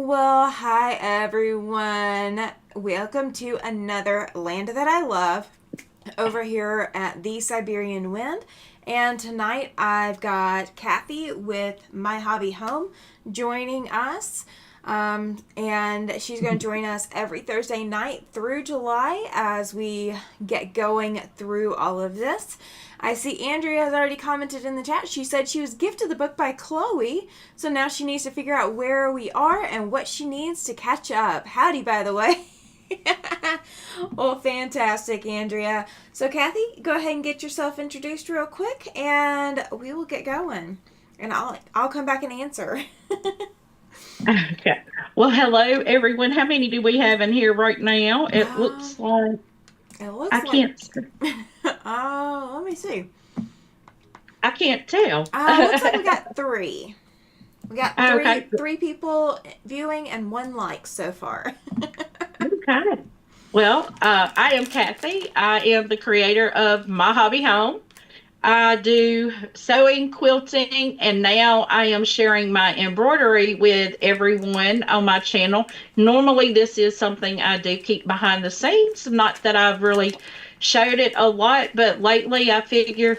Well, hi everyone. Welcome to another Land That I Love over here at the Siberian Wind. And tonight I've got Cathy with My Hobby Home joining us. And she's going to join us every Thursday night through July as we get going through all of this. I see Andrea has already commented in the chat. She said she was gifted the book by Chloe, so now she needs to figure out where we are and what she needs to catch up. Howdy, by the way. Well, fantastic, Andrea. So, Cathy, go ahead and get yourself introduced real quick, and we will get going. And I'll come back and answer. Okay. Well, hello everyone. How many do we have in here right now? It Um, looks like it I looks like. can't Let me see. I can't tell. Looks like we got three. We got Okay. three people viewing and one like so far. Okay. Well, I am Cathy. I am the creator of My Hobby Home. I do sewing, quilting, and now I am sharing my embroidery with everyone on my channel. Normally, this is something I do keep behind the scenes. Not that I've really showed it a lot, but lately I figure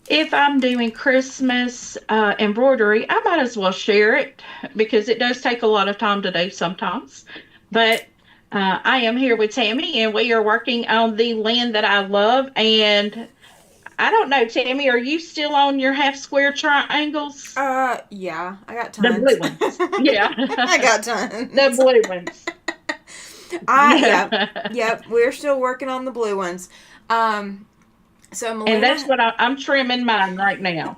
if I'm doing Christmas embroidery, I might as well share it because it does take a lot of time to do sometimes. But I am here with Tammy, and we are working on the land that I love. And I don't know, Tammy, are you still on your half square triangles? Yeah, I got The tons. blue ones. Yeah. I got The tons. blue ones. Yep, yep. We're still working on the blue ones. Um, so And that's Melina, what I'm trimming mine right now.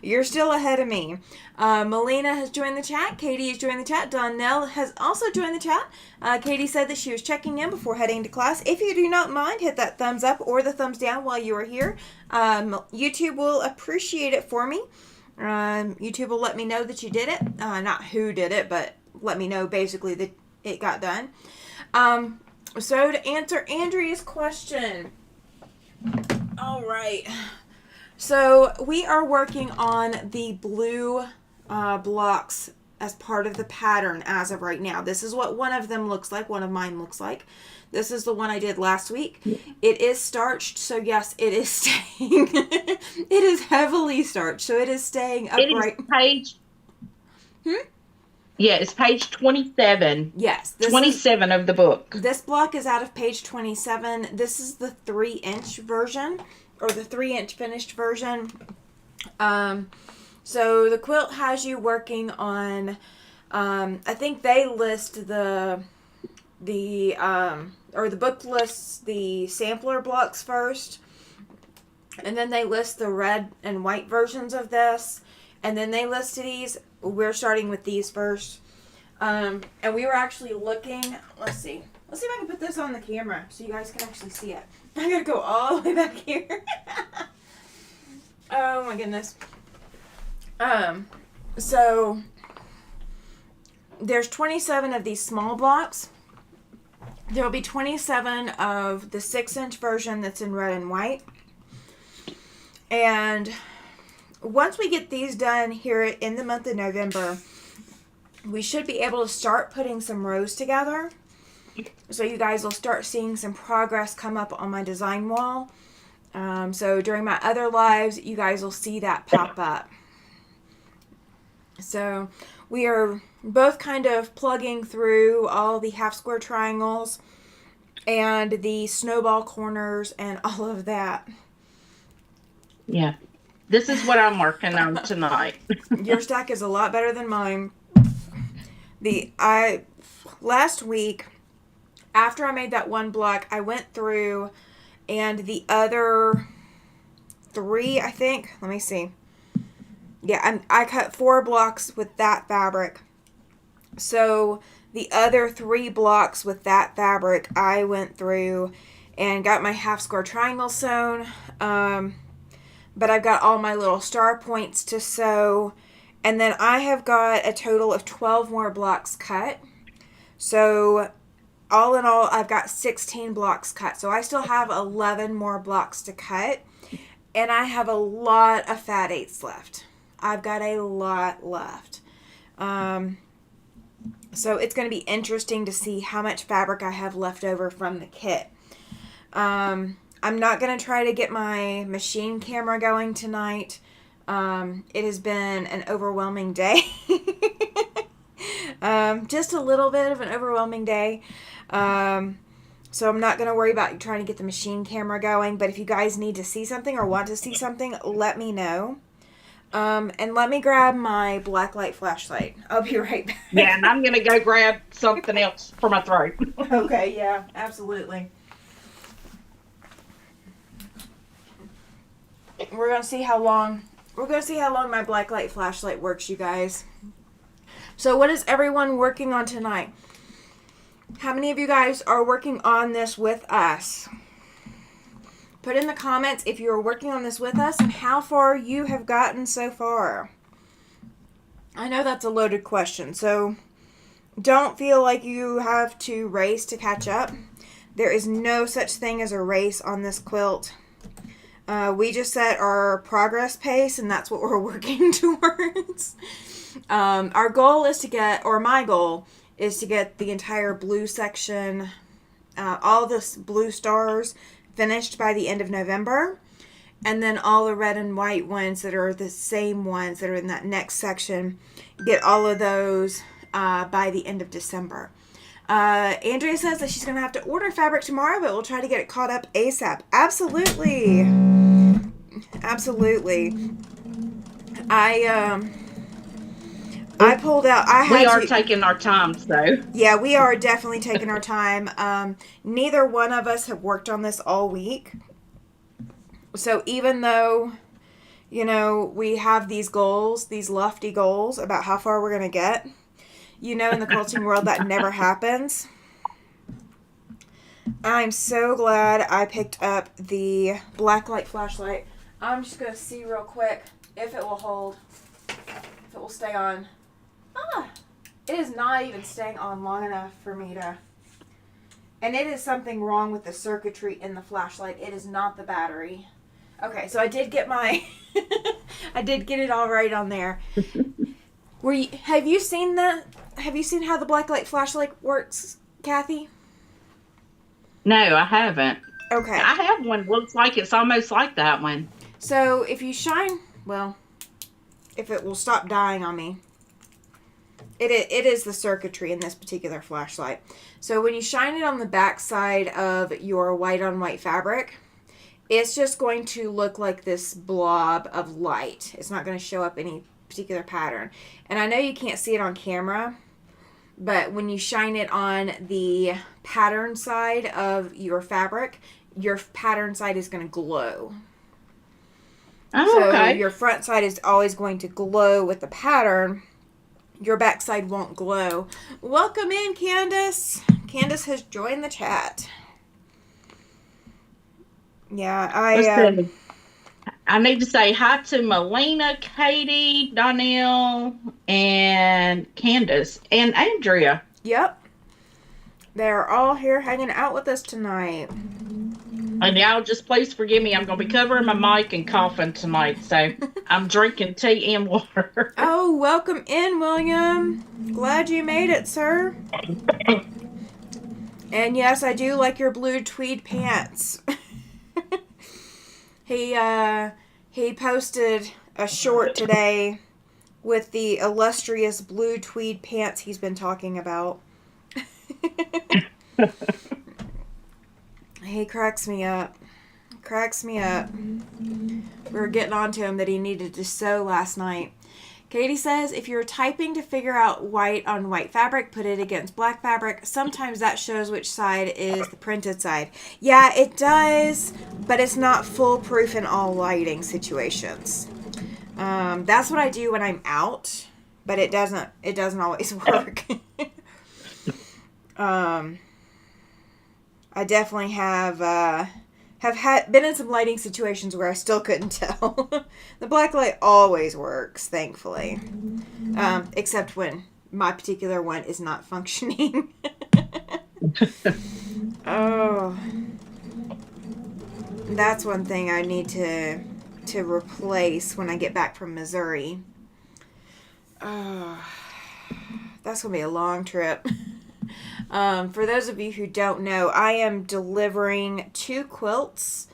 you're still ahead of me. Melina has joined the chat. Katie has joined the chat. Donnell has also joined the chat. Katie said that she was checking in before heading to class. If you do not mind, hit that thumbs up or the thumbs down while you are here. YouTube will appreciate it for me. YouTube will let me know that you did it. Not who did it, but let me know basically that it got done. So to answer Andrea's question, all right. So we are working on the blue blocks as part of the pattern as of right now. This is what one of them looks like. One of mine looks like. This is the one I did last week. It is starched, so yes, it is staying. It is heavily starched, so it is staying It is upright. page, Hmm? yeah, it's page 27. Yes, 27 of the book. this block is out of page 27. This is the 3-inch version, or the 3-inch finished version. So the quilt has you working on. I think they list or the book lists the sampler blocks first, and then they list the red and white versions of this, and then they list these. We're starting with these first. And we were actually looking. Let's see. Let's see if I can put this on the camera so you guys can actually see it. I gotta go all the way back here. Oh my goodness. So there's 27 of these small blocks. There will be 27 of the 6-inch version that's in red and white. And once we get these done here in the month of November, we should be able to start putting some rows together. So you guys will start seeing some progress come up on my design wall. So during my other lives, you guys will see that pop up. So we are both kind of plugging through all the half square triangles and the snowball corners and all of that. Yeah. This is what I'm working on tonight. Your stack is a lot better than mine. Last week, after I made that one block, I went through and the other 3, I think. Let me see. Yeah, I cut 4 blocks with that fabric. So the other 3 blocks with that fabric, I went through and got my half square triangle sewn. But I've got all my little star points to sew. And then I have got a total of 12 more blocks cut. So all in all, I've got 16 blocks cut. So I still have 11 more blocks to cut. And I have a lot of fat 8s left. I've got a lot left. So it's going to be interesting to see how much fabric I have left over from the kit. I'm not going to try to get my machine camera going tonight. It has been an overwhelming day. Just a little bit of an overwhelming day. So I'm not going to worry about trying to get the machine camera going. But if you guys need to see something or want to see something, let me know. And let me grab my blacklight flashlight. I'll be right back. Yeah, and I'm going to go grab something else for my throat. Okay, yeah, absolutely. We're going to see how long my blacklight flashlight works, you guys. So what is everyone working on tonight? How many of you guys are working on this with us? Put in the comments if you're working on this with us and how far you have gotten so far. I know that's a loaded question, so don't feel like you have to race to catch up. There is no such thing as a race on this quilt. We just set our progress pace, and that's what we're working towards. Our goal is to get, or my goal is to get the entire blue section, all the blue stars finished by the end of November, and then all the red and white ones that are the same ones that are in that next section, get all of those by the end of December. Andrea says that she's going to have to order fabric tomorrow, but we'll try to get it caught up ASAP. Absolutely. I pulled out. We are taking our time, so. Yeah, we are definitely taking our time. Neither one of us have worked on this all week. So even though, we have these goals, these lofty goals about how far we're going to get, in the quilting world, that never happens. I'm so glad I picked up the blacklight flashlight. I'm just going to see real quick if it will hold, if it will stay on. It is not even staying on long enough for me to, and it is something wrong with the circuitry in the flashlight. It is not the battery. Okay, so I did get I did get it all right on there. Have you seen how the blacklight flashlight works, Cathy? No, I haven't. Okay. I have one. Looks like it's almost like that one. So if you shine, if it will stop dying on me. It is the circuitry in this particular flashlight. So when you shine it on the back side of your white on white fabric, it's just going to look like this blob of light. It's not going to show up any particular pattern. And I know you can't see it on camera, but when you shine it on the pattern side of your fabric, your pattern side is going to glow. Oh, okay. So your front side is always going to glow with the pattern. Your backside won't glow. Welcome in, Candace. Candace has joined the chat. Yeah, I need to say hi to Melina, Katie, Donnell, and Candace, and Andrea. Yep. They're all here hanging out with us tonight. And y'all just please forgive me. I'm going to be covering my mic and coughing tonight, so I'm drinking tea and water. Oh, welcome in, William. Glad you made it, sir. And yes, I do like your blue tweed pants. He posted a short today with the illustrious blue tweed pants he's been talking about. He cracks me up. We were getting on to him that he needed to sew last night. Katie says, if you're typing to figure out white on white fabric, put it against black fabric. Sometimes that shows which side is the printed side. Yeah, it does, but it's not foolproof in all lighting situations. That's what I do when I'm out, but it doesn't always work. I definitely have been in some lighting situations where I still couldn't tell. The black light always works, thankfully. Except when my particular one is not functioning. Oh. That's one thing I need to replace when I get back from Missouri. That that's going to be a long trip. For those of you who don't know, I am delivering 2 quilts.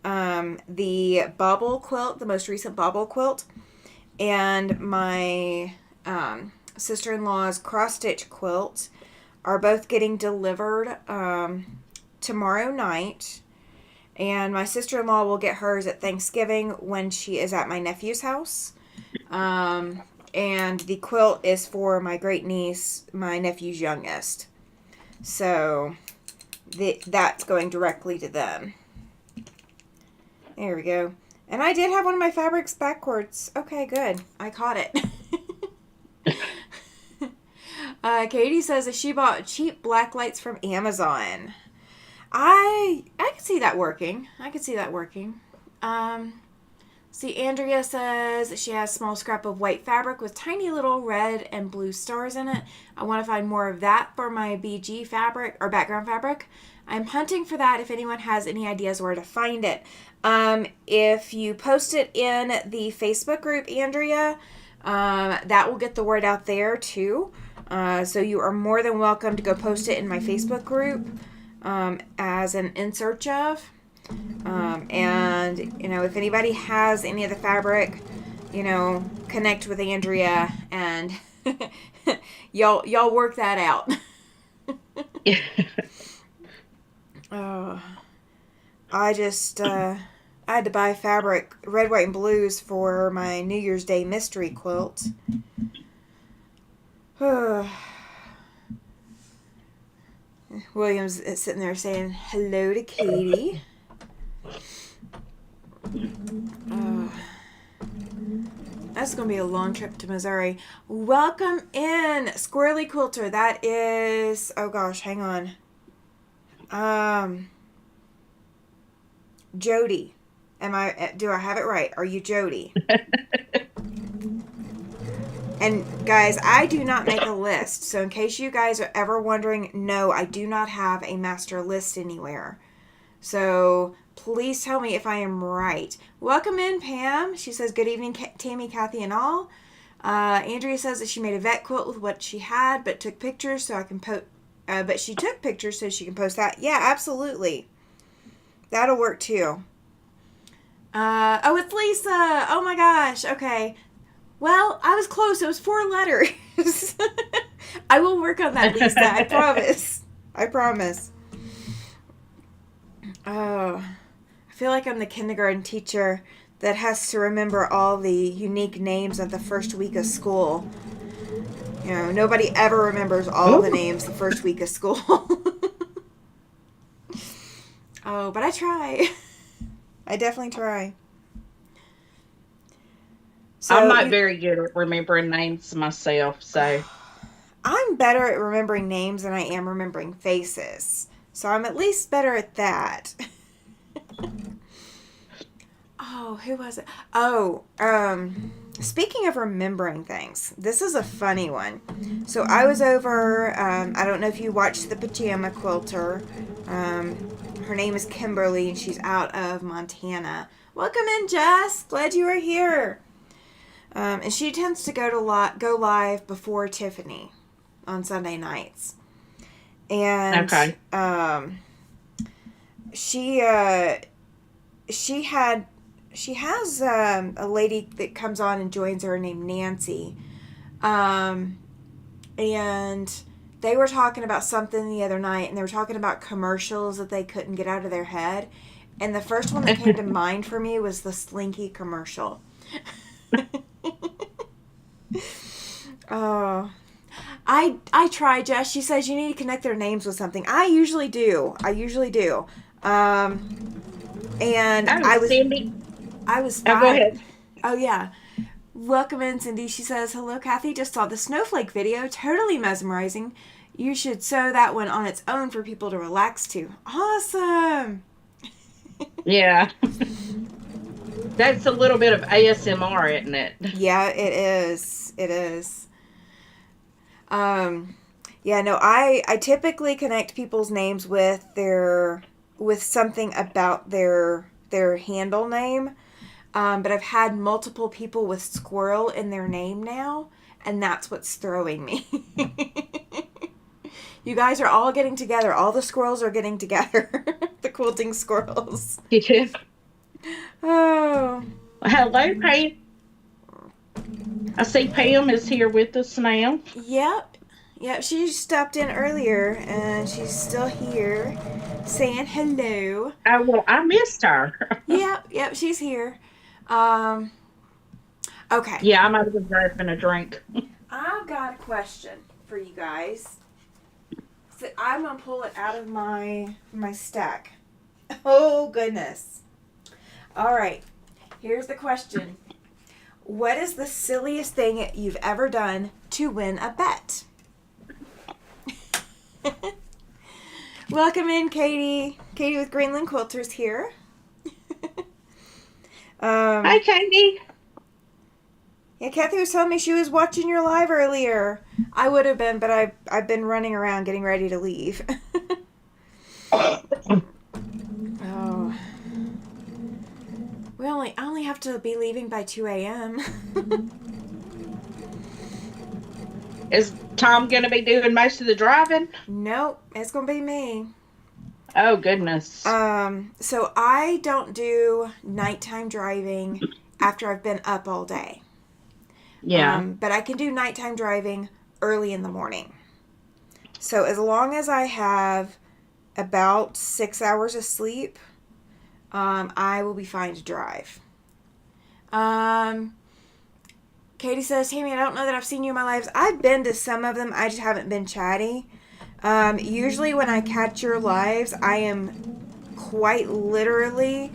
The bobble quilt, the most recent bobble quilt, and my sister-in-law's cross-stitch quilt are both getting delivered tomorrow night. And my sister-in-law will get hers at Thanksgiving when she is at my nephew's house. And the quilt is for my great niece, my nephew's youngest. So that's going directly to them. There we go. And I did have one of my fabrics backwards. Okay, good. I caught it. Katie says that she bought cheap black lights from Amazon. I could see that working. See, Andrea says that she has a small scrap of white fabric with tiny little red and blue stars in it. I want to find more of that for my BG fabric or background fabric. I'm hunting for that if anyone has any ideas where to find it. If you post it in the Facebook group, Andrea, that will get the word out there too. So you are more than welcome to go post it in my Facebook group as an in search of. And, if anybody has any of the fabric, connect with Andrea and y'all work that out. I had to buy fabric, red, white, and blues for my New Year's Day mystery quilt. William's sitting there saying hello to Katie. That's going to be a long trip to Missouri. Welcome in, Squirrely Quilter. That is, oh gosh, hang on. Jody. Do I have it right? Are you Jody? And guys, I do not make a list. So in case you guys are ever wondering, no, I do not have a master list anywhere. So please tell me if I am right. Welcome in, Pam. She says, good evening, Tammy, Cathy, and all. Andrea says that she made a vet quilt with what she had, but took pictures so I can but she took pictures so she can post that. Yeah, absolutely. That'll work too. Oh, it's Lissa. Oh my gosh. Okay. Well, I was close. It was 4 letters. I will work on that, Lisa. I promise. I promise. Oh, I feel like I'm the kindergarten teacher that has to remember all the unique names of the first week of school. Nobody ever remembers all the names the first week of school. Oh, but I try. I definitely try. So I'm not very good at remembering names myself, so. I'm better at remembering names than I am remembering faces. So I'm at least better at that. Oh, who was it? Oh, speaking of remembering things, this is a funny one. So I was over, I don't know if you watched The Pajama Quilter. Her name is Kimberly, and she's out of Montana. Welcome in, Jess. Glad you are here. And she tends to go live before Tiffany on Sunday nights. And okay. She has a lady that comes on and joins her named Nancy. And they were talking about something the other night, and they were talking about commercials that they couldn't get out of their head. And the first one that came to mind for me was the Slinky commercial. Oh, I try, Jess. She says you need to connect their names with something. I usually do. And I was Cindy. I was Oh, go ahead. Oh yeah. Welcome in, Cindy. She says, hello, Cathy. Just saw the snowflake video. Totally mesmerizing. You should sew that one on its own for people to relax to. Awesome. Yeah. That's a little bit of ASMR, isn't it? Yeah, it is. It is. Yeah, no, I typically connect people's names with something about their handle name. But I've had multiple people with squirrel in their name now, and that's what's throwing me. You guys are all getting together. All the squirrels are getting together. The quilting squirrels. Yeah. Oh. Hello, Pam. I see Pam is here with us now. Yep. Yep, she stopped in earlier, and she's still here saying hello. Oh, well, I missed her. Yep, she's here. Um, okay. Yeah, I might have been grabbing a drink. I've got a question for you guys. So I'm gonna pull it out of my stack. Oh goodness. All right. Here's the question. What is the silliest thing you've ever done to win a bet? Welcome in, Katie. Katie with Greenland Quilters here. Hi, Katie. Yeah, Cathy was telling me she was watching your live earlier. I would have been, but I've been running around getting ready to leave. Oh. I only have to be leaving by 2 a.m. Is Tom going to be doing most of the driving? Nope, it's going to be me. Oh, goodness. So I don't do nighttime driving after I've been up all day. Yeah. But I can do nighttime driving early in the morning. So as long as I have about 6 hours of sleep, I will be fine to drive. Katie says, Tammy, I don't know that I've seen you in my lives. I've been to some of them. I just haven't been chatty. Usually when I catch your lives, I am quite literally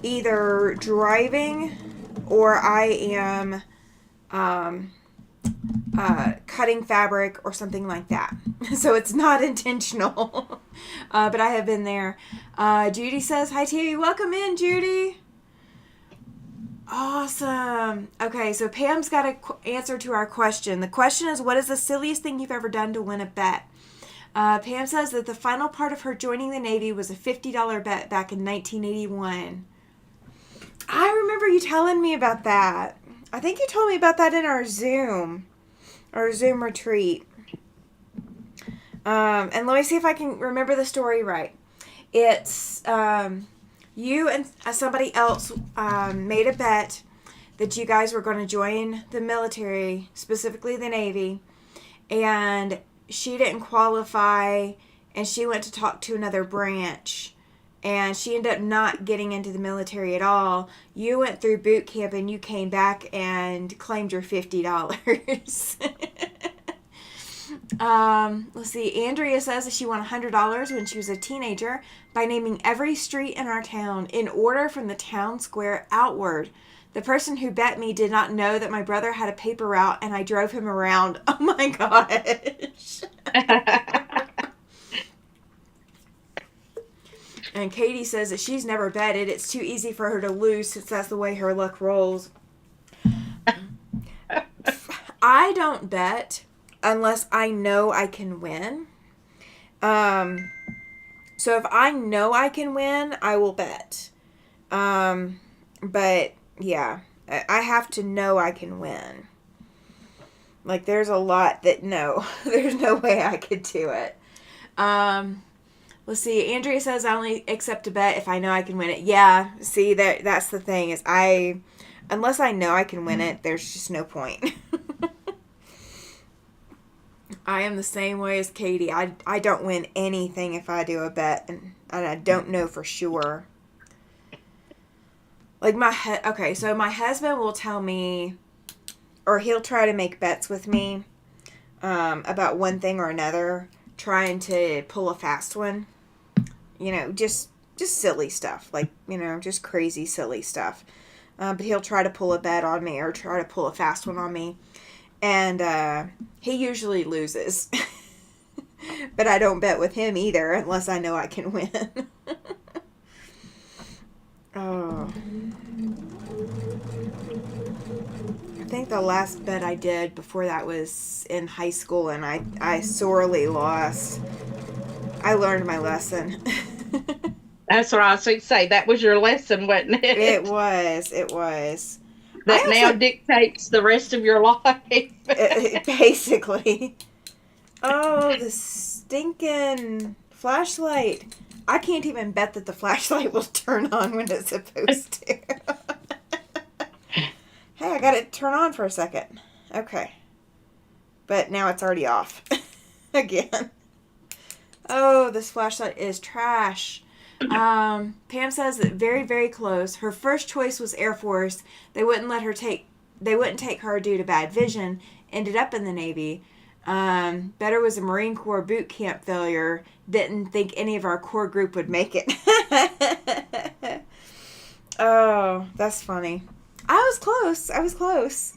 either driving or I am cutting fabric or something like that. So it's not intentional. But I have been there. Judy says, hi, Tammy. Welcome in, Judy. Awesome. Okay, so Pam's got an answer to our question. The question is, what is the silliest thing you've ever done to win a bet? Pam says that the final part of her joining the Navy was a $50 bet back in 1981. I remember you telling me about that. I think you told me about that in our Zoom retreat. And let me see if I can remember the story right. It's you and somebody else made a bet that you guys were going to join the military, specifically the Navy, and she didn't qualify, and she went to talk to another branch, and she ended up not getting into the military at all. You went through boot camp, and you came back and claimed your $50. Let's see. Andrea says that she won $100 when she was a teenager by naming every street in our town in order from the town square outward. The person who bet me did not know that my brother had a paper route and I drove him around. Oh my gosh. And Katie says that she's never betted. It's too easy for her to lose since that's the way her luck rolls. I don't bet unless I know I can win. So if I know I can win, I will bet. But yeah, I have to know I can win. Like there's a lot that no, there's no way I could do it. Let's see. Andrea says I only accept a bet if I know I can win it. Yeah, see that's the thing is unless I know I can win it, there's just no point. I am the same way as Katie. I don't win anything if I do a bet, and I don't know for sure. Like so my husband will tell me, or he'll try to make bets with me about one thing or another, trying to pull a fast one. You know, just silly stuff, like, you know, just crazy silly stuff. But he'll try to pull a bet on me or try to pull a fast one on me. And he usually loses. But I don't bet with him either unless I know I can win. Oh. I think the last bet I did before that was in high school, and I sorely lost. I learned my lesson. That's what I was going to say. That was your lesson, wasn't it? It was. that now dictates the rest of your life. Basically. Oh, the stinking flashlight. I can't even bet that the flashlight will turn on when it's supposed to. Hey, I got it to turn on for a second. Okay. But now it's already off. Again. Oh, this flashlight is trash. Pam says that very, very close. Her first choice was Air Force. They wouldn't take her due to bad vision. Ended up in the Navy. Better was a Marine Corps boot camp failure. Didn't think any of our core group would make it. Oh, that's funny. I was close.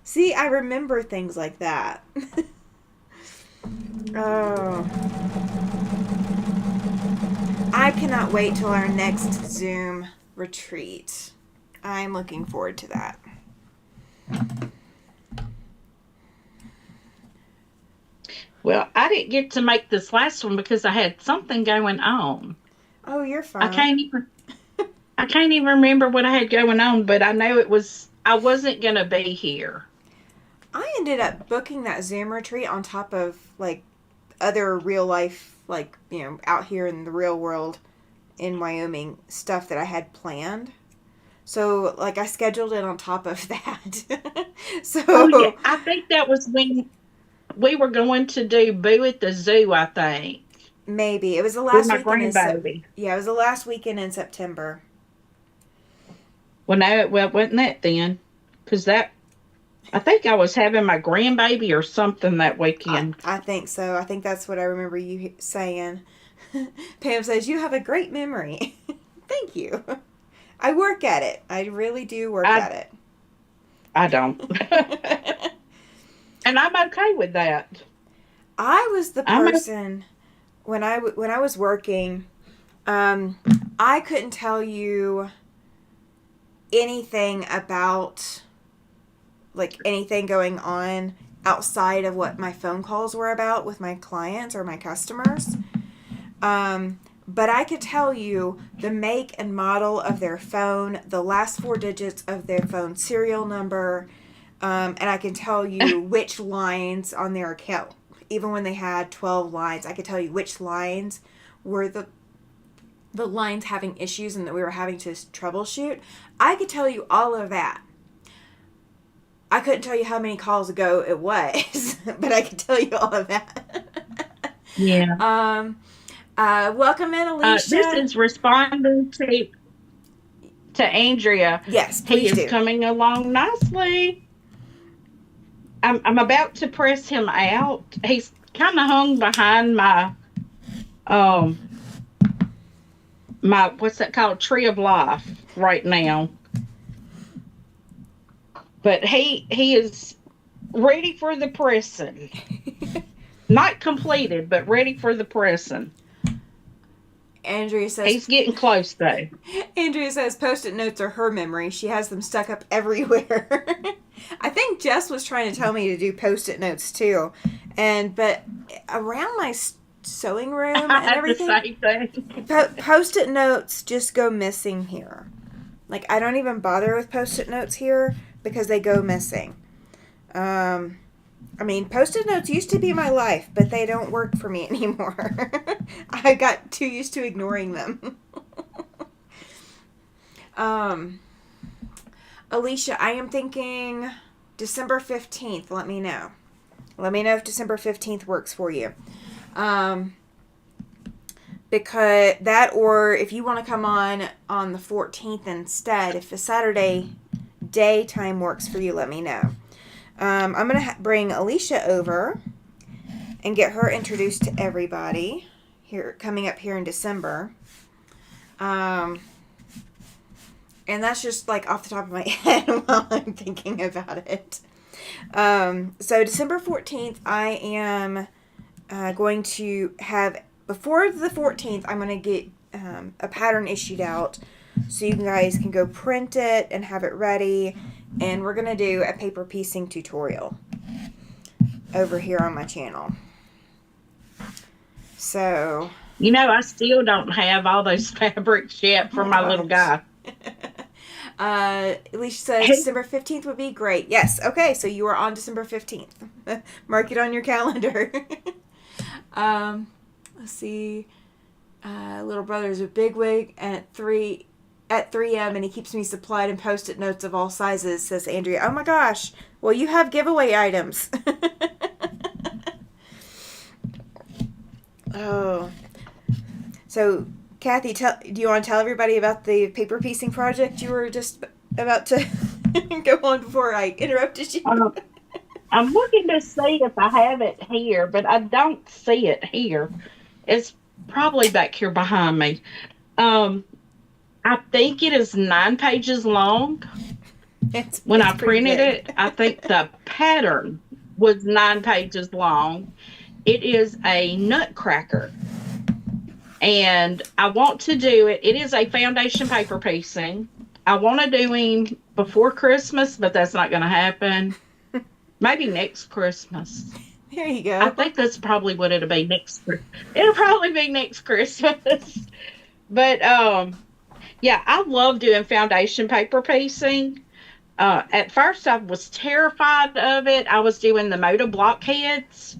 See, I remember things like that. Oh. I cannot wait till our next Zoom retreat. I'm looking forward to that. Well, I didn't get to make this last one because I had something going on. Oh, you're fine. I can't even remember what I had going on, but I know I wasn't going to be here. I ended up booking that Zoom retreat on top of, like, other real life, like, you know, out here in the real world in Wyoming stuff that I had planned. So, like, I scheduled it on top of that. So, oh, yeah. I think that was when we were going to do Boo at the Zoo, I think. Maybe. It was the last weekend in September. Yeah, it was the last weekend in September. Well, no, wasn't that then? Because I think I was having my grandbaby or something that weekend. I think so. I think that's what I remember you saying. Pam says, you have a great memory. Thank you. I work at it. I really do work at it. I don't. And I'm okay with that. I was the person when I was working, I couldn't tell you anything about, like, anything going on outside of what my phone calls were about with my clients or my customers. But I could tell you the make and model of their phone, the last 4 digits of their phone serial number, and I can tell you which lines on their account. Even when they had 12 lines, I could tell you which lines were the lines having issues and that we were having to troubleshoot. I could tell you all of that. I couldn't tell you how many calls ago it was, but I could tell you all of that. Yeah. Welcome in, Alicia. This is responding to Andrea. Yes, please He is coming along nicely. I'm about to press him out. He's kind of hung behind my what's that called? Tree of Life right now. But he is ready for the pressing. Not completed, but ready for the pressing. Andrea says he's getting close though. Andrea says Post-it notes are her memory. She has them stuck up everywhere. I think Jess was trying to tell me to do Post-it notes too, but around my sewing room and everything, the same thing. Post-it notes just go missing here. Like, I don't even bother with Post-it notes here because they go missing. I mean, Post-it notes used to be my life, but they don't work for me anymore. I got too used to ignoring them. Alicia, I am thinking December 15th. Let me know. Let me know if December 15th works for you. Because that, or if you want to come on the 14th instead, if a Saturday daytime works for you, let me know. I'm going to bring Alicia over and get her introduced to everybody here coming up here in December. And that's just like off the top of my head while I'm thinking about it. So December 14th, I am going to have, before the 14th, I'm going to get a pattern issued out so you guys can go print it and have it ready. And we're going to do a paper piecing tutorial over here on my channel. So, I still don't have all those fabrics yet for my little guy. Alicia says December 15th would be great. Yes. Okay. So you are on December 15th. Mark it on your calendar. Let's see. Little brother's a bigwig and at 3M, and he keeps me supplied and post-it notes of all sizes, says Andrea. Oh my gosh. Well, you have giveaway items. Oh. So, Cathy, do you want to tell everybody about the paper piecing project you were just about to go on before I interrupted you? I'm looking to see if I have it here, but I don't see it here. It's probably back here behind me. I think it is 9 pages long. When I printed it, I think the pattern was 9 pages long. It is a nutcracker. And I want to do it. It is a foundation paper piecing. I want to do him before Christmas, but that's not going to happen. Maybe next Christmas. There you go. I think that's probably what it'll be next. It'll probably be next Christmas. But yeah, I love doing foundation paper piecing. At first, I was terrified of it. I was doing the Moda blockheads,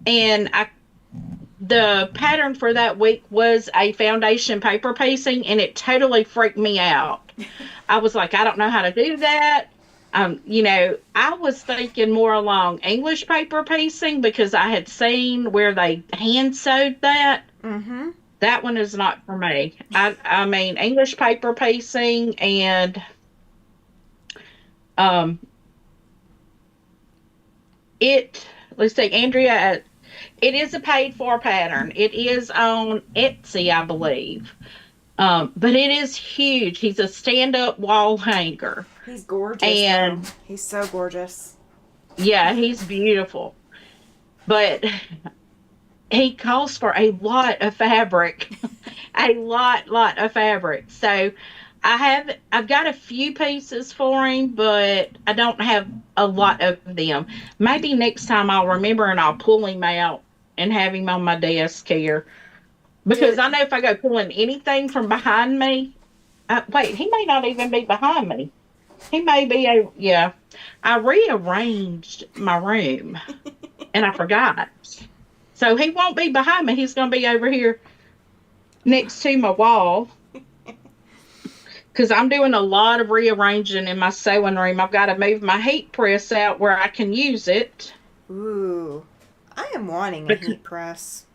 and the pattern for that week was a foundation paper piecing, and it totally freaked me out. I was like, I don't know how to do that. I was thinking more along English paper piecing because I had seen where they hand sewed that. Mm-hmm. That one is not for me. I mean, English paper piecing and let's see, Andrea, it is a paid for pattern. It is on Etsy, I believe. But it is huge. He's a stand-up wall hanger. He's gorgeous. And he's so gorgeous. Yeah, he's beautiful. But he calls for a lot of fabric. A lot of fabric. So I've got a few pieces for him, but I don't have a lot of them. Maybe next time I'll remember and I'll pull him out and have him on my desk here. Because I know if I go pulling anything from behind me, wait, he may not even be behind me. He may be yeah. I rearranged my room and I forgot. So he won't be behind me. He's going to be over here next to my wall. Because I'm doing a lot of rearranging in my sewing room. I've got to move my heat press out where I can use it. Ooh. I am wanting a heat press.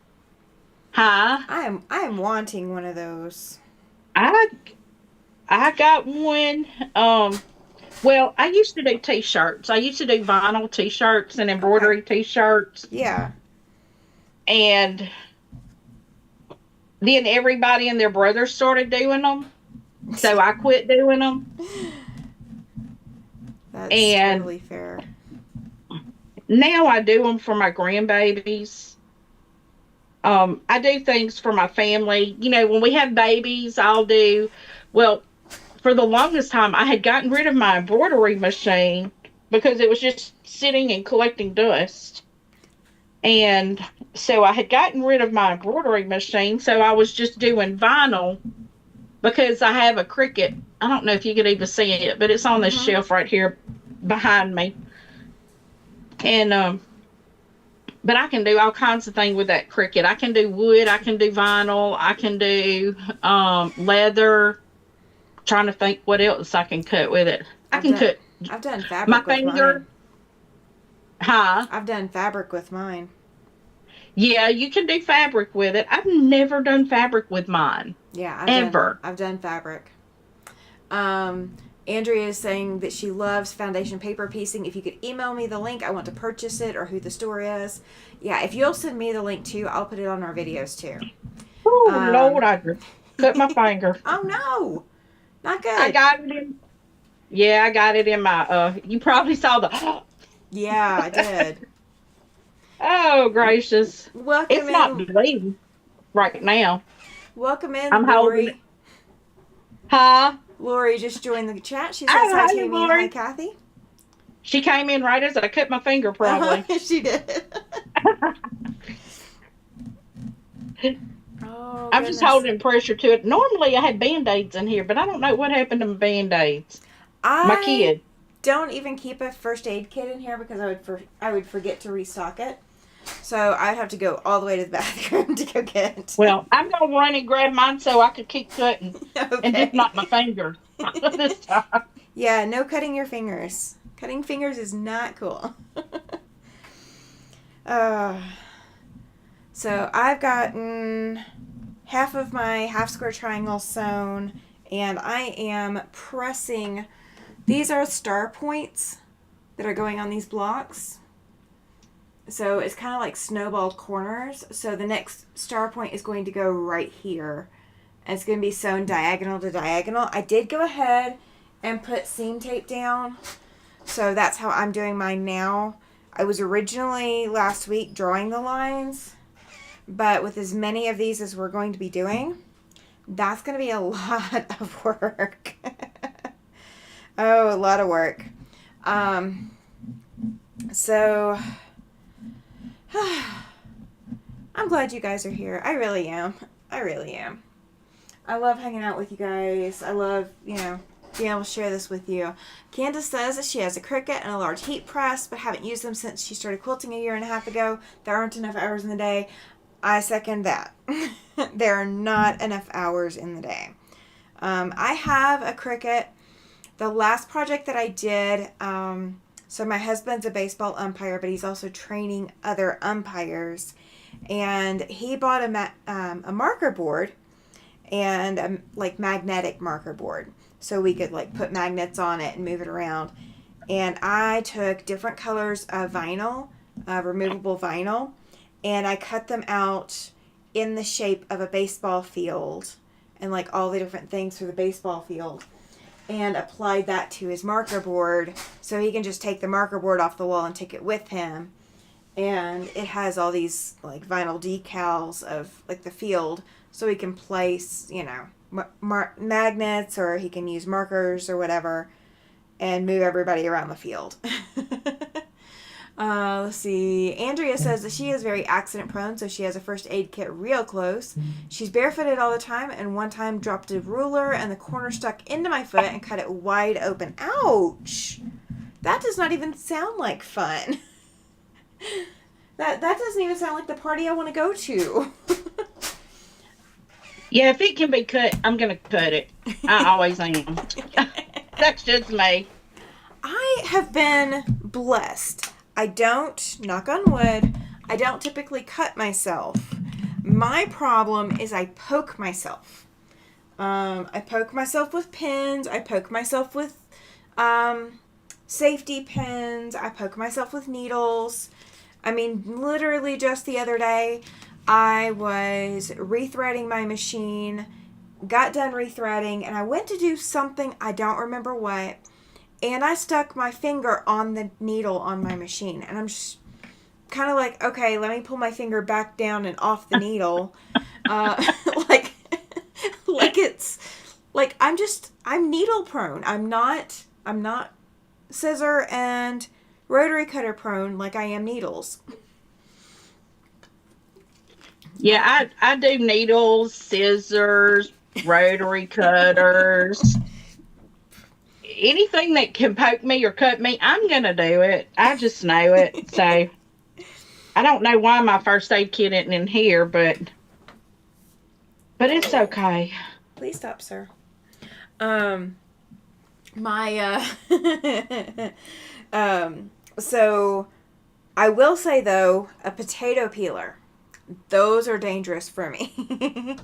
Huh? I am wanting one of those. I got one. Well, I used to do t-shirts. I used to do vinyl t-shirts and embroidery t-shirts. Yeah. And then everybody and their brothers started doing them. So I quit doing them. That's totally fair. Now I do them for my grandbabies. I do things for my family. When we have babies, for the longest time, I had gotten rid of my embroidery machine because it was just sitting and collecting dust. And so I had gotten rid of my embroidery machine. So I was just doing vinyl because I have a Cricut. I don't know if you could even see it, but it's on this shelf right here behind me. And, but I can do all kinds of things with that Cricut. I can do wood. I can do vinyl. I can do leather. Trying to think what else I can cut with it. I've done fabric my with finger. Mine. Huh? I've done fabric with mine. Yeah, you can do fabric with it. I've never done fabric with mine. Yeah, I've done fabric. Andrea is saying that she loves foundation paper piecing. If you could email me the link, I want to purchase it, or who the store is. Yeah, if you'll send me the link too, I'll put it on our videos too. Oh, Lord, I cut my finger. Oh, no. Not good. I got it in my, you probably saw the. Yeah, I did. Oh, gracious. Welcome it's not bleeding right now. Welcome in, I'm Lori. holding it. Huh? Lori just joined the chat. She says hi to me. Hi, Cathy. She came in right as I cut my finger, probably. She did. Oh, Oh, I'm just goodness. holding pressure to it. Normally, I had Band-Aids in here, but I don't know what happened to my Band-Aids. My I kid. don't even keep a first aid kit in here because I would forget to restock it. So I'd have to go all the way to the bathroom to go get. Well, I'm going to run and grab mine so I could keep cutting and just Okay. not my fingers this time. Yeah, no cutting your fingers. Cutting fingers is not cool. uh, so I've gotten half of my half square triangle sewn, and I am pressing. These are star points that are going on these blocks. So it's kind of like snowballed corners. So the next star point is going to go right here. And it's going to be sewn diagonal to diagonal. I did go ahead and put seam tape down. So that's how I'm doing mine now. I was originally last week drawing the lines. But with as many of these as we're going to be doing, that's going to be a lot of work. Oh, a lot of work. So I'm glad you guys are here. I really am. I really am. I love hanging out with you guys. I love, being able to share this with you. Candace says that she has a Cricut and a large heat press, but haven't used them since she started quilting a year and a half ago. There aren't enough hours in the day. I second that. There are not enough hours in the day. I have a Cricut. The last project that I did, so my husband's a baseball umpire, but he's also training other umpires. And he bought a marker board and a magnetic marker board. So we could put magnets on it and move it around. And I took different colors of vinyl, removable vinyl, and I cut them out in the shape of a baseball field and all the different things for the baseball field, and applied that to his marker board so he can just take the marker board off the wall and take it with him. And it has all these vinyl decals of the field, so he can place magnets, or he can use markers or whatever and move everybody around the field. Let's see. Andrea says that she is very accident prone, so she has a first aid kit real close. She's barefooted all the time, and one time dropped a ruler and the corner stuck into my foot and cut it wide open. Ouch! That does not even sound like fun. That doesn't even sound like the party I want to go to. Yeah, if it can be cut, I'm going to cut it. I always am. That's just me. I have been blessed. I don't, knock on wood, I don't typically cut myself. My problem is I poke myself. I poke myself with pins. I poke myself with safety pins. I poke myself with needles. I mean, literally just the other day, I was rethreading my machine, got done rethreading, and I went to do something, I don't remember what, and I stuck my finger on the needle on my machine. And I'm just kind of like, okay, let me pull my finger back down and off the needle. It's I'm needle prone. I'm not scissor and rotary cutter prone like I am needles. Yeah, I do needles, scissors, rotary cutters. Anything that can poke me or cut me, I'm going to do it. I just know it. So I don't know why my first aid kit isn't in here, but it's okay. Please stop, sir. So I will say though, a potato peeler, those are dangerous for me.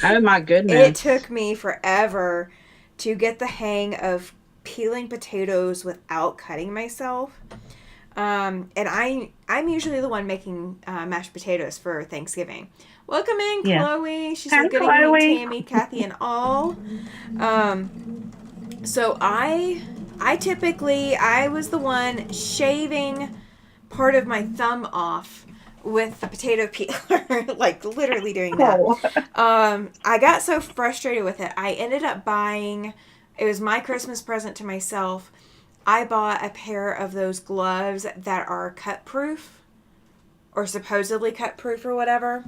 Oh my goodness. It took me forever to get the hang of peeling potatoes without cutting myself. And I'm usually the one making mashed potatoes for Thanksgiving. Welcome in, Yeah. Chloe. She Hi, said, good Chloe. evening, Tammy, Cathy, and all. So I typically, I was the one shaving part of my thumb off with the potato peeler, literally doing that. Oh. I got so frustrated with it. I ended up buying, it was my Christmas present to myself. I bought a pair of those gloves that are cut proof, or supposedly cut proof or whatever.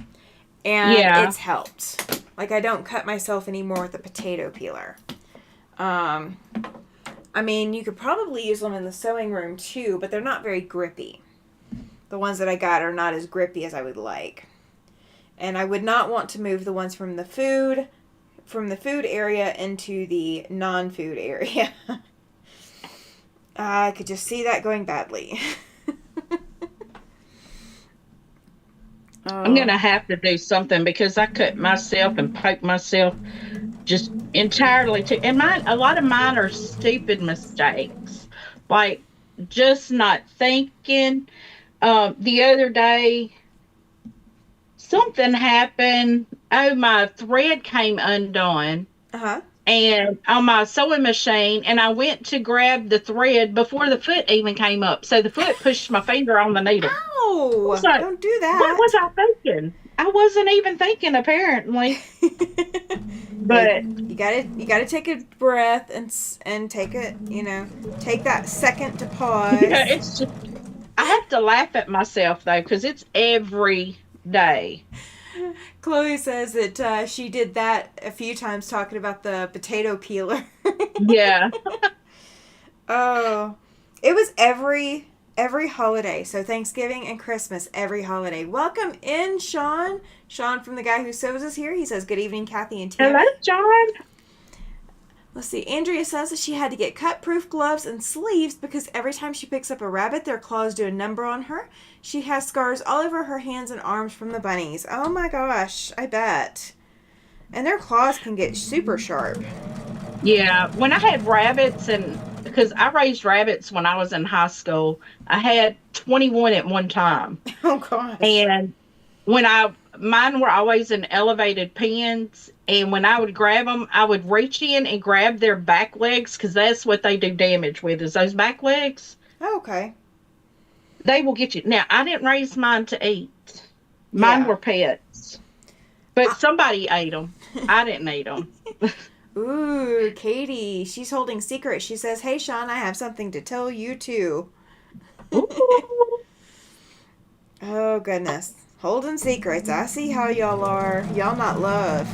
and Yeah. it's helped. Like, I don't cut myself anymore with a potato peeler. I mean, you could probably use them in the sewing room too, but they're not very grippy. The ones that I got are not as grippy as I would like. And I would not want to move the ones from the food area into the non-food area. I could just see that going badly. I'm going to have to do something because I cut myself and poke myself just entirely too. And a lot of mine are stupid mistakes, like just not thinking. The other day, something happened. Oh, my thread came undone. Uh-huh. And on my sewing machine, and I went to grab the thread before the foot even came up. So the foot pushed my finger on the needle. Ow! So Don't do that. what was I thinking? I wasn't even thinking, apparently. But you gotta take a breath and take it. Take that second to pause. yeah, it's just I have to laugh at myself though because it's every day. Chloe says that she did that a few times talking about the potato peeler. Yeah. Oh, it was every holiday. So Thanksgiving and Christmas, every holiday. Welcome in, Sean. Sean from The Guy Who Sews is here. He says, good evening, Cathy and Tammy. Hello, John. Let's see. Andrea says that she had to get cut-proof gloves and sleeves because every time she picks up a rabbit, their claws do a number on her. She has scars all over her hands and arms from the bunnies. Oh my gosh, I bet. And their claws can get super sharp. Yeah, when I had rabbits, and because I raised rabbits when I was in high school, I had 21 at one time. Oh gosh. And mine were always in elevated pens, and when I would grab them, I would reach in and grab their back legs because that's what they do damage with, is those back legs. Oh, okay. They will get you. Now, I didn't raise mine to eat. Mine were pets. But somebody ate them. I didn't eat them. Ooh, Katie. She's holding secrets. She says, hey, Sean, I have something to tell you, too. Oh, goodness. Holding secrets. I see how y'all are. Y'all not love.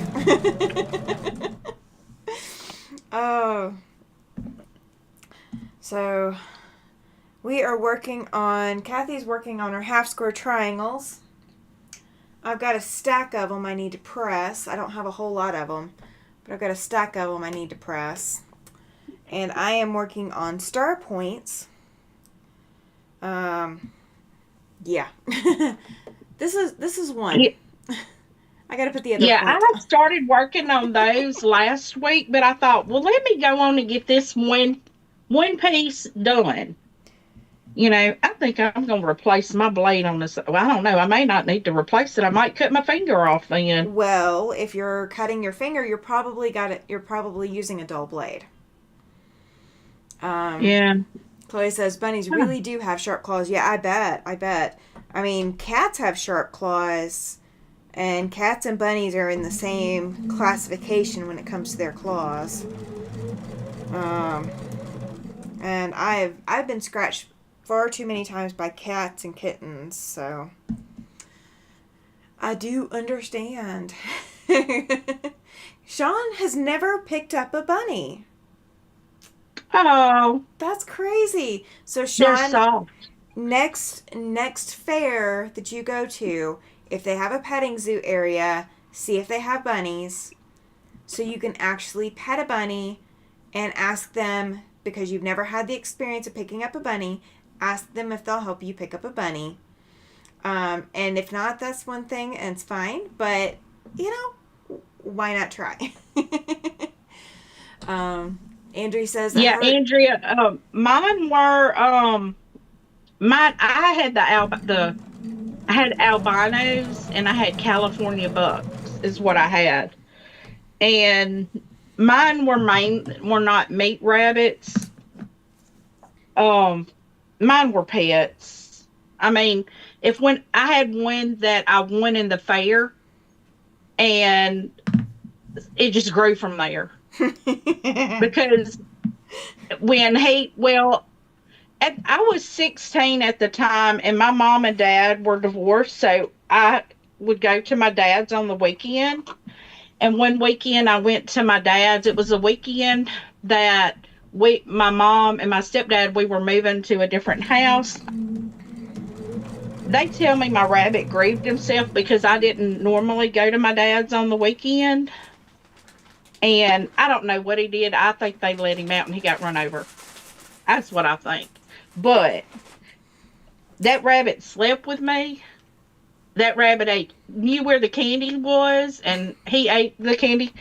Oh. So, we are Cathy's working on her half square triangles. I've got a stack of them I need to press. I don't have a whole lot of them, but I've got a stack of them I need to press. And I am working on star points. Yeah. This is one. Yeah. I got to put the other Yeah, point. I started working on those last week, but I thought, well, let me go on and get this one piece done. I think I'm going to replace my blade on this. Well, I don't know. I may not need to replace it. I might cut my finger off then. Well, if you're cutting your finger, you're probably using a dull blade. Yeah. Chloe says bunnies really do have sharp claws. Yeah, I bet. I mean, cats have sharp claws, and cats and bunnies are in the same classification when it comes to their claws. And I've been scratched far too many times by cats and kittens, so I do understand. Sean has never picked up a bunny. Oh, That's crazy. So they're Sean, soft. next fair that you go to, if they have a petting zoo area, see if they have bunnies, so you can actually pet a bunny and ask them, because you've never had the experience of picking up a bunny, ask them if they'll help you pick up a bunny. And if not, that's one thing, and it's fine. But, why not try? Andrea says that Yeah, Andrea, mine were, I had I had albinos and I had California bucks is what I had. And mine were not meat rabbits. Mine were pets. I mean, when I had one that I won in the fair, and it just grew from there. Because I was 16 at the time, and my mom and dad were divorced, so I would go to my dad's on the weekend. And one weekend I went to my dad's. It was a weekend that my mom and my stepdad, we were moving to a different house. They tell me my rabbit grieved himself because I didn't normally go to my dad's on the weekend. And I don't know what he did. I think they let him out and he got run over. That's what I think. But that rabbit slept with me. That rabbit knew where the candy was, and he ate the candy.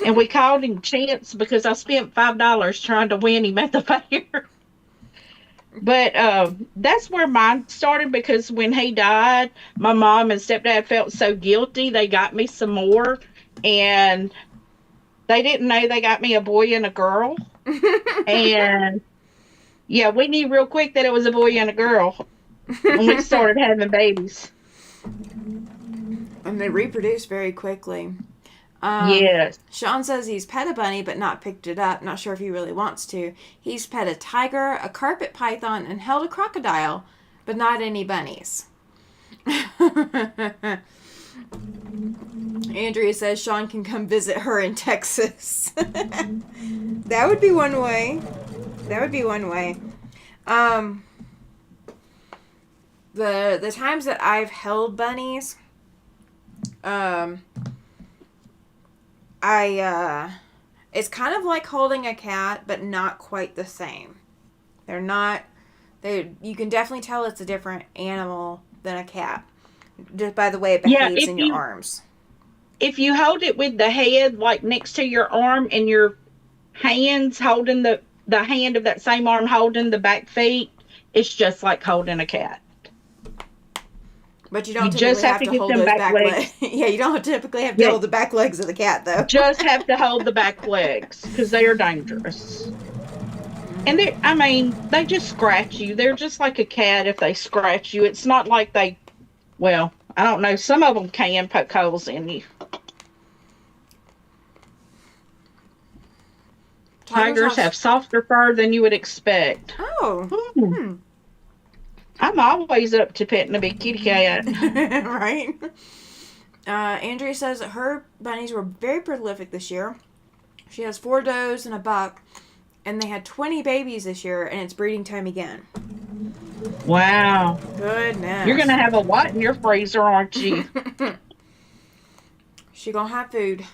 And we called him Chance because I spent $5 trying to win him at the fair. But that's where mine started, because when he died, my mom and stepdad felt so guilty. They got me some more, and they didn't know they got me a boy and a girl. And yeah, we knew real quick that it was a boy and a girl when we started having babies. And they reproduce very quickly. Yes. Sean says he's pet a bunny but not picked it up. Not sure if he really wants to. He's pet a tiger, a carpet python, and held a crocodile, but not any bunnies. Andrea says Sean can come visit her in Texas. That would be one way. That would be one way. The times that I've held bunnies, it's kind of like holding a cat, but not quite the same. You can definitely tell it's a different animal than a cat, just by the way it behaves in your arms. If you hold it with the head, like next to your arm, and your hands holding the hand of that same arm holding the back feet, it's just like holding a cat. But you don't typically have to hold those back legs. Yeah, you don't typically have to hold the back legs of the cat, though. Just have to hold the back legs, because they are dangerous. And they just scratch you. They're just like a cat if they scratch you. It's not like I don't know. Some of them can poke holes in you. Tigers have softer fur than you would expect. Oh. I'm always up to petting a big kitty cat. Right? Andrea says that her bunnies were very prolific this year. She has 4 does and a buck, and they had 20 babies this year, and it's breeding time again. Wow. Goodness. You're going to have a lot in your freezer, aren't you? She gonna have food.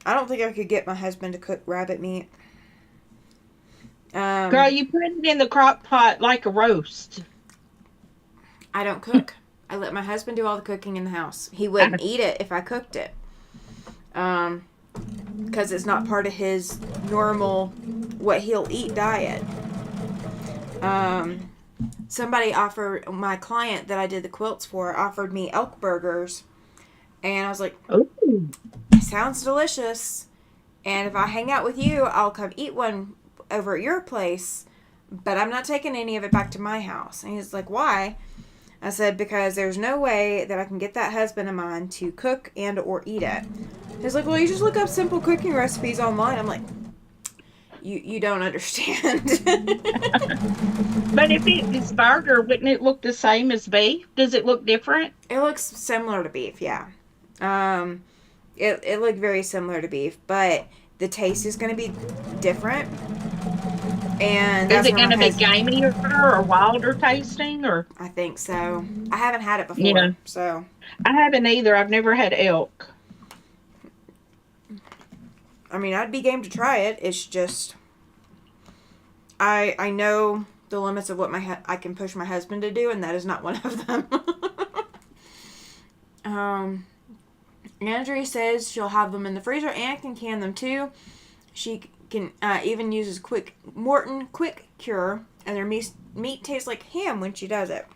I don't think I could get my husband to cook rabbit meat. Girl, you put it in the crock pot like a roast. I don't cook. I let my husband do all the cooking in the house. He wouldn't eat it if I cooked it. Because it's not part of his normal what he'll eat diet. Somebody offered, my client that I did the quilts for, offered me elk burgers. And I was like, ooh, sounds delicious. And if I hang out with you, I'll come eat one over at your place, but I'm not taking any of it back to my house. And he's like, why? I said, because there's no way that I can get that husband of mine to cook and or eat it. He's like, well, you just look up simple cooking recipes online. I'm like, you don't understand. But if it's burger, wouldn't it look the same as beef? Does it look different? It looks similar to beef, yeah. It looked very similar to beef, but the taste is going to be different. And is it going to be gamier or wilder tasting, or? I think so. I haven't had it before, so. I haven't either. I've never had elk. I mean, I'd be game to try it. It's just, I know the limits of what I can push my husband to do, and that is not one of them. Andrea says she'll have them in the freezer and can them too. She can even uses Morton Quick Cure, and their meat tastes like ham when she does it.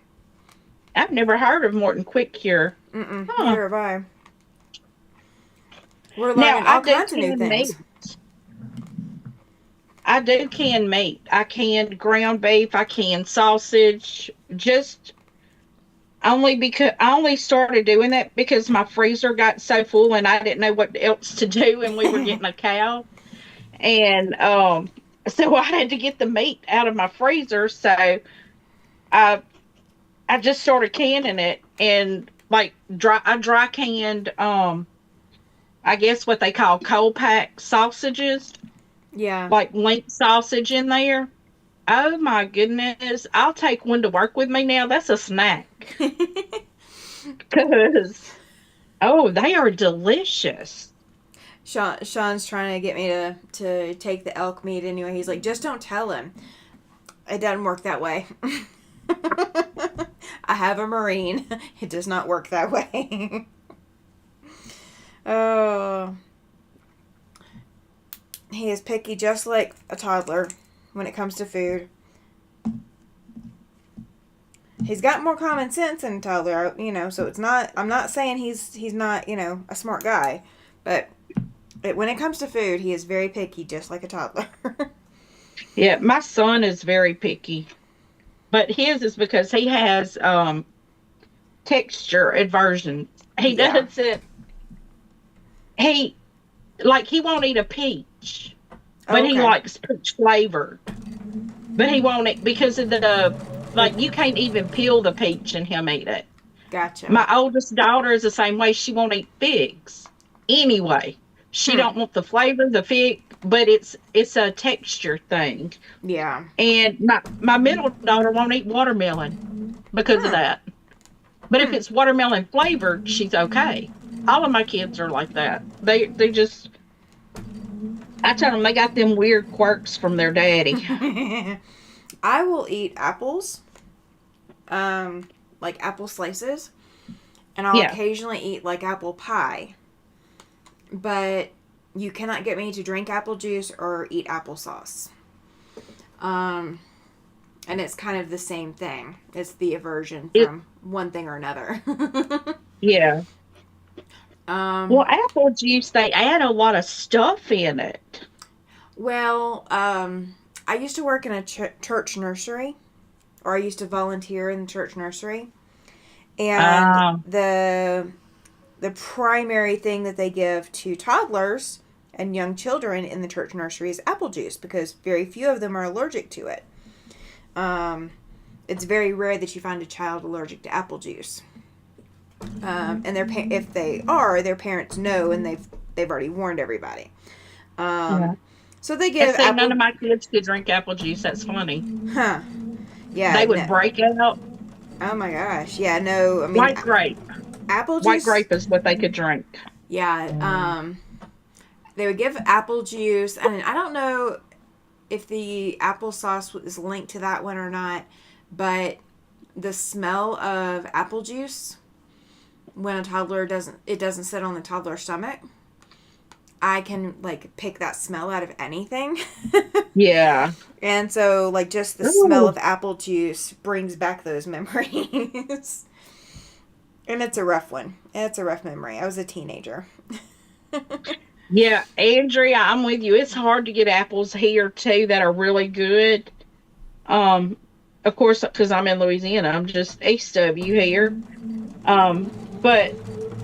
I've never heard of Morton Quick Cure. Neither have I. We're learning all kinds of new things. I do canned meat. I canned ground beef. I canned sausage. Just only because I only started doing that because my freezer got so full and I didn't know what else to do, and we were getting a cow. And so I had to get the meat out of my freezer. So I I just started canning it and like I dry canned I guess what they call cold pack sausages, Yeah. like link sausage in there. Oh my goodness. I'll take one to work with me now. That's a snack. Cause oh, they are delicious. Sean's trying to get me to take the elk meat anyway. He's like, just don't tell him. It doesn't work that way. I have a Marine. It does not work that way. Oh, he is picky just like a toddler when it comes to food. He's got more common sense than a toddler, so it's not, I'm not saying he's not, a smart guy, but when it comes to food, he is very picky just like a toddler. Yeah, my son is very picky. But his is because he has texture aversion. He Yeah. doesn't he he won't eat a peach, Oh, but he okay. likes peach flavored. But he won't eat because of the you can't even peel the peach and him eat it. Gotcha. My oldest daughter is the same way. She won't eat figs anyway. She Hmm. don't want the flavor of the fig, but it's a texture thing. Yeah. And my middle daughter won't eat watermelon because of Huh. that. But if Hmm. it's watermelon flavored, she's okay. All of my kids are like that. They just I tell them they got them weird quirks from their daddy. I will eat apples, like apple slices, and I'll Yeah. occasionally eat like apple pie. But you cannot get me to drink apple juice or eat applesauce. Um, and it's kind of the same thing. It's the aversion It from one thing or another. yeah. um, Well, apple juice they add a lot of stuff in it. well, I used to work in a church nursery, or I used to volunteer in the church nursery, and Uh the primary thing that they give to toddlers and young children in the church nursery is apple juice because very few of them are allergic to it. Um, it's very rare that you find a child allergic to apple juice. And if they are, their parents know, and they've already warned everybody. yeah. Um, so they And give see, none of apple. my kids could drink apple juice. That's funny. Huh? Yeah. They would No. break out. Oh my gosh. Yeah. No. I mean, White grape. apple White juice. grape is what they could drink. Yeah. They would give apple juice, and I don't know if the applesauce is linked to that one or not, but the smell of apple juice when a toddler doesn't sit on the toddler's stomach. I can like pick that smell out of anything. Yeah. And so like just the smell Ooh. of apple juice brings back those memories. And it's a rough one. It's a rough memory. I was a teenager. Yeah, Andrea, I'm with you. It's hard to get apples here too that are really good. Um, of course, because I'm in Louisiana, I'm just east of you here. But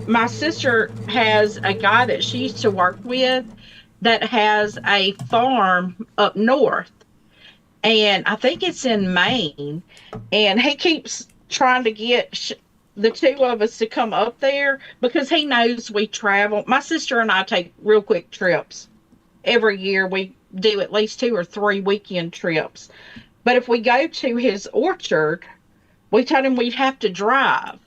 my sister has a guy that she used to work with that has a farm up north, and I think it's in Maine. And he keeps trying to get the two of us to come up there because he knows we travel. My sister and I take real quick trips every year. We do at least 2 or 3 weekend trips. But if we go to his orchard, we told him we'd have to drive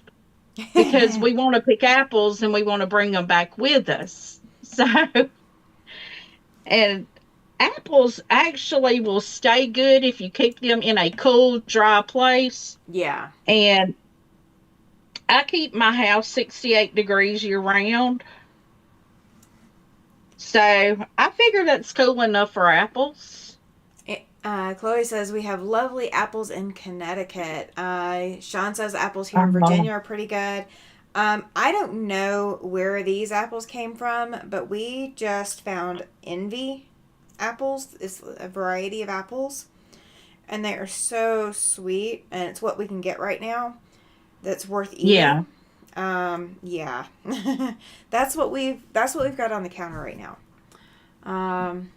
because we want to pick apples and we want to bring them back with us. So, and apples actually will stay good if you keep them in a cool, dry place. Yeah. And I keep my house 68 degrees year round. So I figure that's cool enough for apples. Chloe says we have lovely apples in Connecticut. Sean says apples here in Uh-huh. Virginia are pretty good. I don't know where these apples came from, but we just found Envy apples. It's a variety of apples, and they are so sweet, and it's what we can get right now. That's worth Yeah. eating. Yeah, that's what we've got on the counter right now. Um,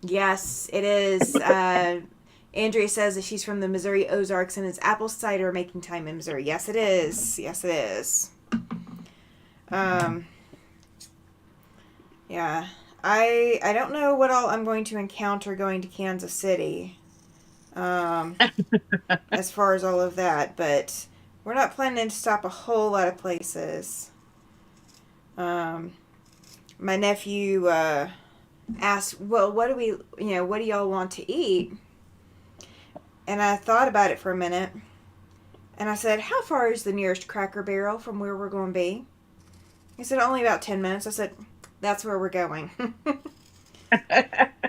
yes, it is. Andrea says that she's from the Missouri Ozarks and it's apple cider making time in Missouri. Yes, it is. Yes, it is. Yeah. I don't know what all I'm going to encounter going to Kansas City. As far as all of that, but we're not planning to stop a whole lot of places. My nephew asked, "Well, what do y'all want to eat?" And I thought about it for a minute, and I said, "How far is the nearest Cracker Barrel from where we're going to be?" He said, "Only about 10 minutes." I said, "That's where we're going."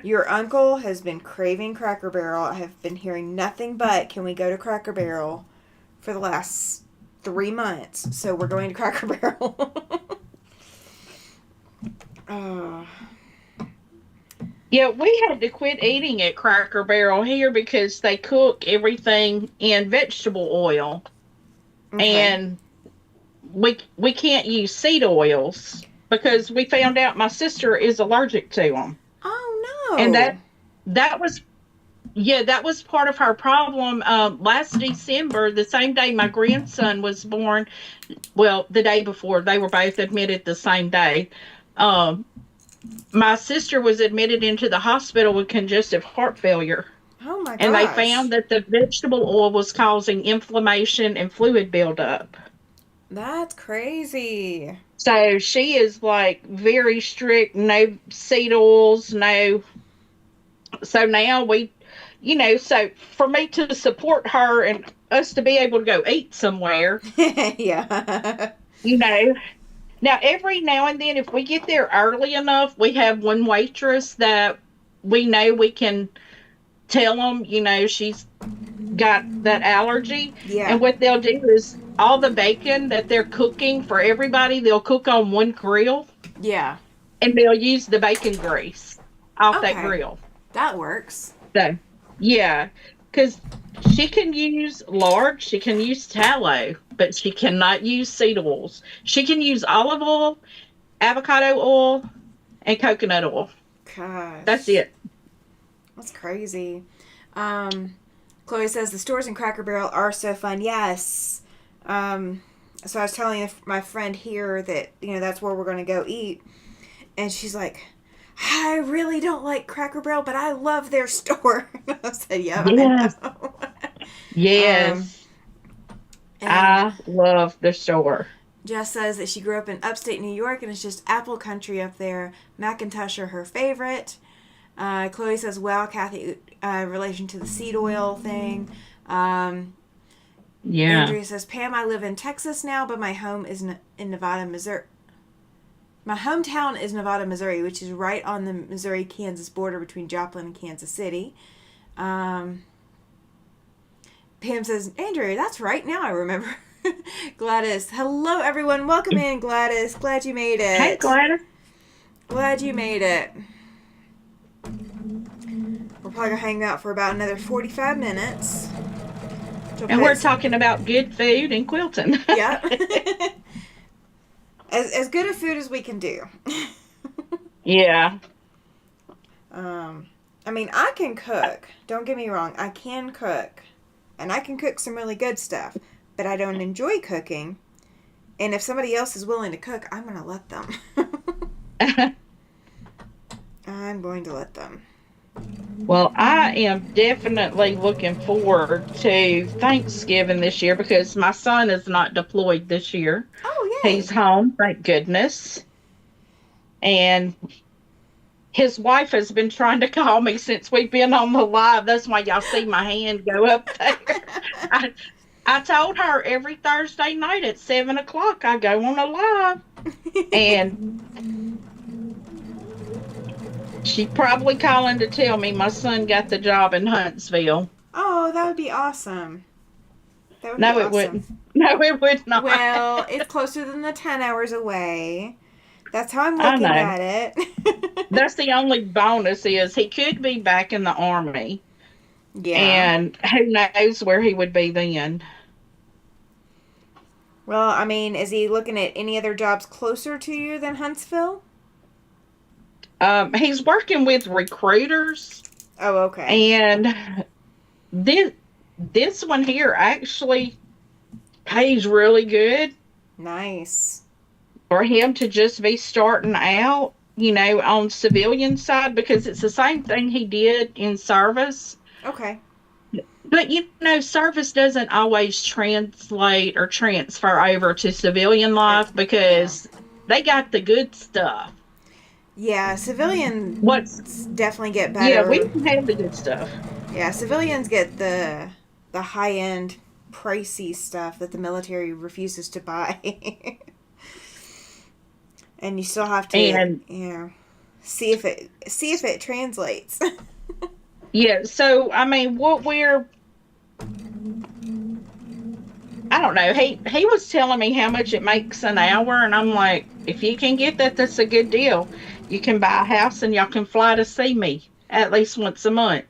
Your uncle has been craving Cracker Barrel. I have been hearing nothing but, "Can we go to Cracker Barrel?" for the last 3 months. So we're going to Cracker Barrel. Yeah, we had to quit eating at Cracker Barrel here because they cook everything in vegetable oil. Okay. And we can't use seed oils because we found out my sister is allergic to them. Oh And no. that was that was part of her problem. Last December, the same day my grandson was born, well, the day before, they were both admitted the same day. Um, my sister was admitted into the hospital with congestive heart failure. Oh my And they gosh. found that the vegetable oil was causing inflammation and fluid buildup. That's crazy. So she is like very strict, no seed oils, no. So now so for me to support her and us to be able to go eat somewhere, Yeah. you know, now every now and then, if we get there early enough, we have one waitress that we know we can tell them, she's got that allergy. Yeah. And what they'll do is all the bacon that they're cooking for everybody, they'll cook on one grill Yeah. and they'll use the bacon grease off that Okay. grill. That works. So, yeah, because she can use lard, she can use tallow, but she cannot use seed oils. She can use olive oil, avocado oil, and coconut oil. That's Gosh. it. That's crazy. Chloe says the stores in Cracker Barrel are so fun. Yes. So I was telling my friend here that, that's where we're going to go eat. And she's like, "I really don't like Cracker Barrel, but I love their store." I said, "Yeah, I Yes. know." um, Yes. and I love the store. Jess says that she grew up in upstate New York and it's just apple country up there. Macintosh are her favorite. Chloe says, "Wow, Cathy, relation to the seed oil thing." Yeah. Andrea says, "Pam, I live in Texas now, but my home is in Nevada, Missouri. My hometown is Nevada, Missouri, which is right on the Missouri-Kansas border between Joplin and Kansas City." Pam says, "Andrea, that's right. Now I remember." Gladys, hello everyone. Welcome in, Gladys. Glad you made Hey, it. Gladys. Glad you made it. We're probably going to hang out for about another 45 minutes. And we're talking about good food and quilting. Yep. as good a food as we can do. Yeah. I mean, I can cook. Don't get me wrong. I can cook. And I can cook some really good stuff. But I don't enjoy cooking. And if somebody else is willing to cook, I'm going to let them. I'm going to let them. Well, I am definitely looking forward to Thanksgiving this year because my son is not deployed this year. Oh, yay. He's home, thank goodness. And his wife has been trying to call me since we've been on the live. That's why y'all see my hand go up there. I told her every Thursday night at 7:00 I go on a live. And she's probably calling to tell me my son got the job in Huntsville. Oh, that would be awesome. That would No, be it awesome. wouldn't. No, it would not. Well, it's closer than the 10 hours away. That's how I'm looking at it. That's the only bonus is he could be back in the Army. Yeah. And who knows where he would be then. Well, I mean, is he looking at any other jobs closer to you than Huntsville? He's working with recruiters. Oh, okay. And this this one here actually pays really good Nice. for him to just be starting out, on civilian side, because it's the same thing he did in service. Okay. But service doesn't always translate or transfer over to civilian life Yeah. because they got the good stuff. Yeah, What's civilians definitely get Yeah, we better. can have the good stuff. Yeah, civilians get the high end, pricey stuff that the military refuses to buy, and you still have to, And see if it translates. yeah, so I mean, what we're I don't know. He was telling me how much it makes an hour, and I'm like, if you can get that, that's a good deal. You can buy a house, and y'all can fly to see me at least once a month.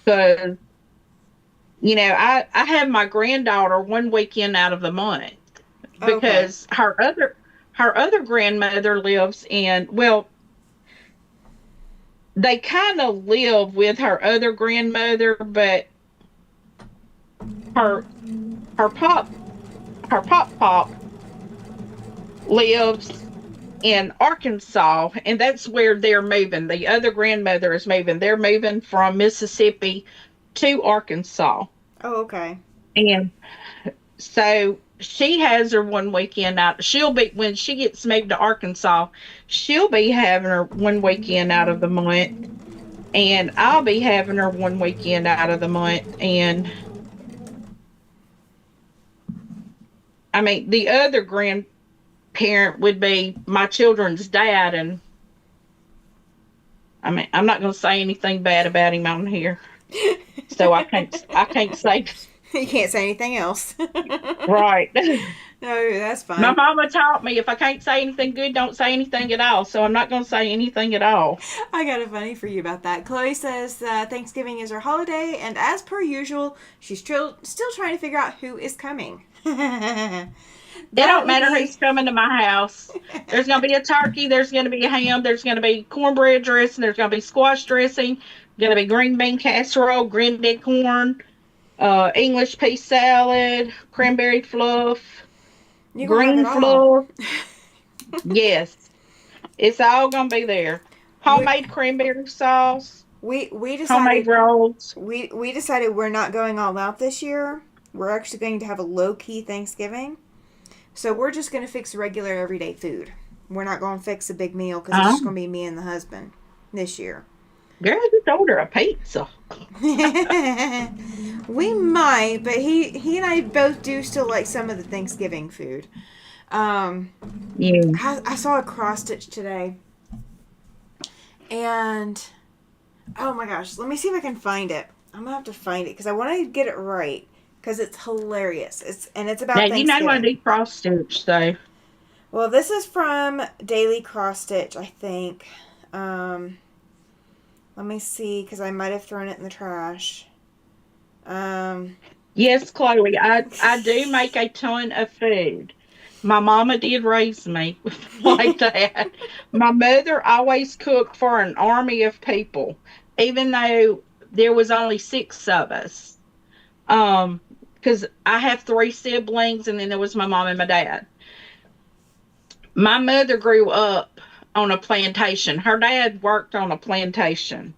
Because I have my granddaughter one weekend out of the month Okay. because her other grandmother lives in, well, they kind of live with her other grandmother, but her her pop her pop lives in Arkansas, and that's where they're moving. The other grandmother is moving. They're moving from Mississippi to Arkansas. Oh, okay. And so she has her one weekend out. She'll be, when she gets moved to Arkansas, she'll be having her one weekend out of the month, and I'll be having her one weekend out of the month. And I mean, the other grandparent would be my children's dad, and I mean, I'm not going to say anything bad about him on here, so I can't say You can't say anything else. right. No, that's My fine. mama taught me if I can't say anything good, don't say anything at all. So I'm not going to say anything at all. I got a funny for you about that. Chloe says Thanksgiving is her holiday, and as per usual, she's still trying to figure out who is coming. That It don't would matter be. who's coming to my house. There's going to be a turkey. There's going to be a ham. There's going to be cornbread dressing. There's going to be squash dressing. Going to be green bean casserole, granddad corn, English pea salad, cranberry fluff, You're gonna have it green all. fluff. Yes, it's all going to be there. we Homemade cranberry sauce, we homemade decided rolls. we decided we're not going all out this year. We're actually going to have a low key Thanksgiving. So we're just going to fix regular everyday food. We're not going to fix a big meal because it's just going to be me and the husband this year. Girl, just order a pizza. We might, but he and I both do still like some of the Thanksgiving food. Um, Yeah. I saw a cross stitch today, and oh my gosh, let me see if I can find it. I'm gonna have to find it because I want to get it right because it's hilarious. It's Now, about you know I Thanksgiving. do cross stitch, so. Well, this is from Daily Cross Stitch, I think. Um, Let me see because I might have thrown it in the trash. Um, Yes, Chloe, I do make a ton of food. My mama did raise me like that. My mother always cooked for an army of people, even though there was only six of us. Um, because I have three siblings, and then there was my mom and my dad. My mother grew up on a plantation. Her dad worked on a plantation,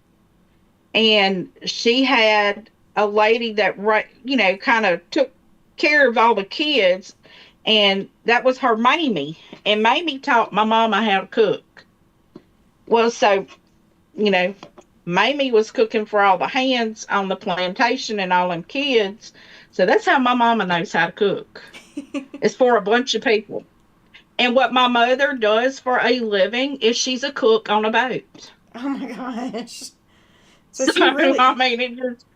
and she had a lady that kind of took care of all the kids, and that was her Mamie, and Mamie taught my mama how to cook. Well, so you know Mamie was cooking for all the hands on the plantation and all them kids, so that's how my mama knows how to cook. It's for a bunch of people. And what my mother does for a living is she's a cook on a boat. oh my gosh. So So she I really, mean, it just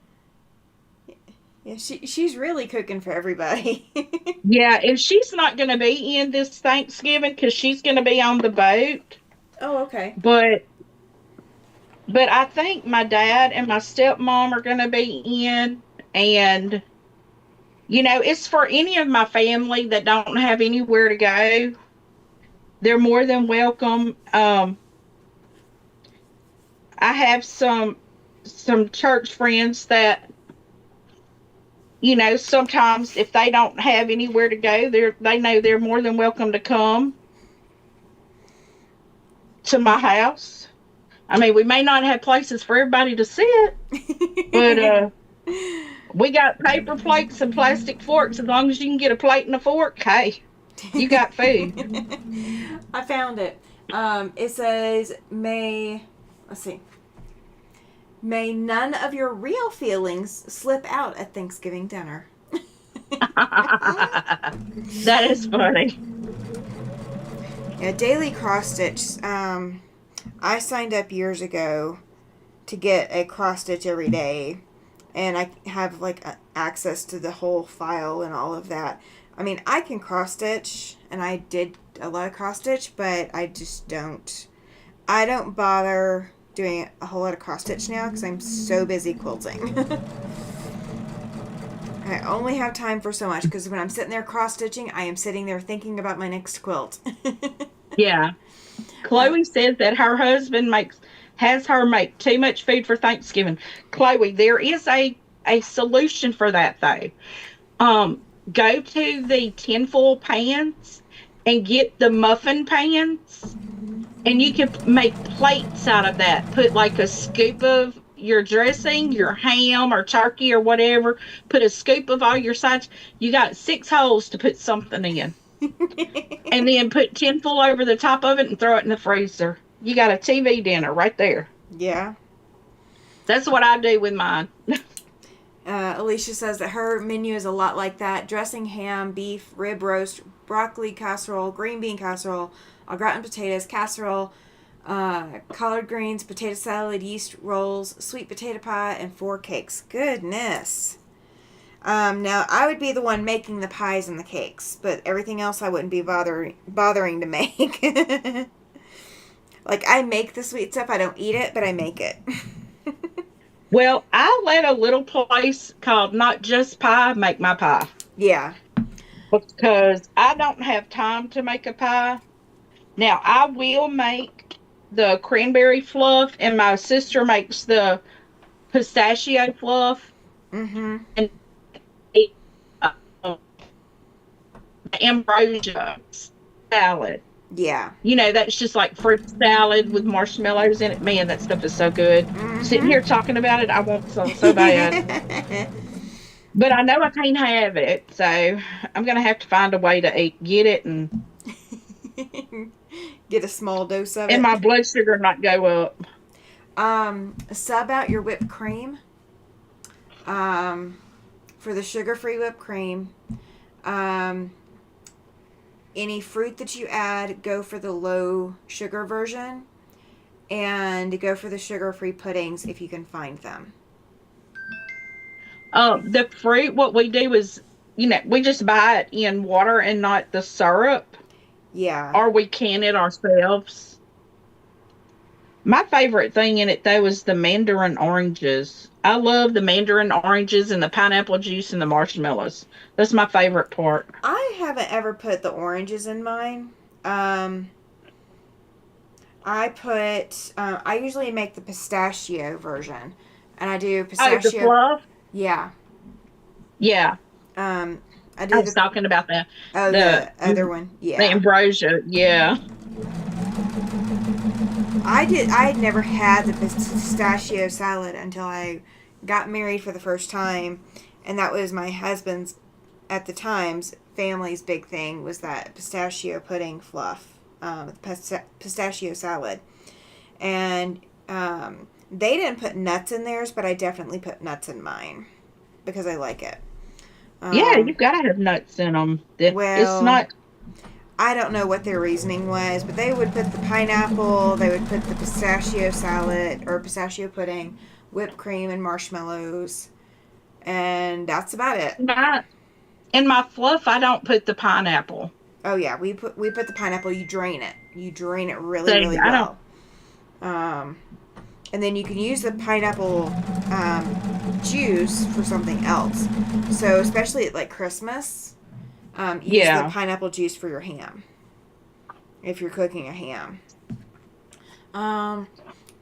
yeah, she's really cooking for everybody. yeah, and she's not going to be in this Thanksgiving because she's going to be on the boat. Oh, okay. But I think my dad and my stepmom are going to be in, and it's for any of my family that don't have anywhere to go. They're more than welcome. I have some. some church friends that, sometimes if they don't have anywhere to go, they know they're more than welcome to come to my house. I mean, we may not have places for everybody to sit, but we got paper plates and plastic forks. As long as you can get a plate and a fork, hey, you got food. I found it. It says, let's see, may none of your real feelings slip out at Thanksgiving dinner. That is funny. Yeah, daily cross stitch. I signed up years ago to get a cross stitch every day, and I have like access to the whole file and all of that. I mean, I can cross stitch, and I did a lot of cross stitch, but I just don't. I don't bother doing a whole lot of cross stitch now because I'm so busy quilting. I only have time for so much because when I'm sitting there cross stitching, I am sitting there thinking about my next quilt. Yeah. Chloe says that her husband has her make too much food for Thanksgiving. Chloe, there is a solution for that though. Go to the tinfoil pans and get the muffin pans, and you can make plates out of that. Put like a scoop of your dressing, your ham or turkey or whatever. Put a scoop of all your sides. You got 6 holes to put something in. And then put tinfoil over the top of it and throw it in the freezer. You got a TV dinner right there. Yeah. That's what I do with mine. Alicia says that her menu is a lot like that. Dressing, ham, beef, rib roast, broccoli casserole, green bean casserole, au gratin potatoes, casserole, collard greens, potato salad, yeast rolls, sweet potato pie, and 4 cakes. Goodness. Now, I would be the one making the pies and the cakes, but everything else I wouldn't be bothering to make. Like, I make the sweet stuff. I don't eat it, but I make it. Well, I let a little place called Not Just Pie make my pie. Yeah. Because I don't have time to make a pie. Now, I will make the cranberry fluff, and my sister makes the pistachio fluff. Mm-hmm. And ambrosia salad. Yeah. That's just like fruit salad with marshmallows in it. Man, that stuff is so good. Mm-hmm. Sitting here talking about it, I want some so bad. But I know I can't have it, so I'm going to have to find a way to get it and get a small dose of it. And my blood sugar not go up. Sub out your whipped cream. For the sugar-free whipped cream. Any fruit that you add, go for the low sugar version, and go for the sugar-free puddings if you can find them. The fruit, what we do is, we just buy it in water and not the syrup. Yeah. Or we can it ourselves. My favorite thing in it, though, is the mandarin oranges. I love the mandarin oranges and the pineapple juice and the marshmallows. That's my favorite part. I haven't ever put the oranges in mine. I usually make the pistachio version. And I do pistachio. Oh, the fluff? Yeah. Yeah. I was talking about that. Oh, the other one. Yeah. The ambrosia. Yeah. I had never had the pistachio salad until I got married for the first time, and that was my husband's, at the time's, family's big thing was that pistachio pudding fluff, pistachio salad. And they didn't put nuts in theirs, but I definitely put nuts in mine because I like it. Yeah, you've got to have nuts in them. It's not... I don't know what their reasoning was, but they would put the pineapple, they would put the pistachio salad, or pistachio pudding, whipped cream, and marshmallows, and that's about it. In my fluff, I don't put the pineapple. Oh, yeah, we put the pineapple, you drain it. You drain it really well. And then you can use the pineapple juice for something else. So, especially at, like, Christmas... use the pineapple juice for your ham. If you're cooking a ham.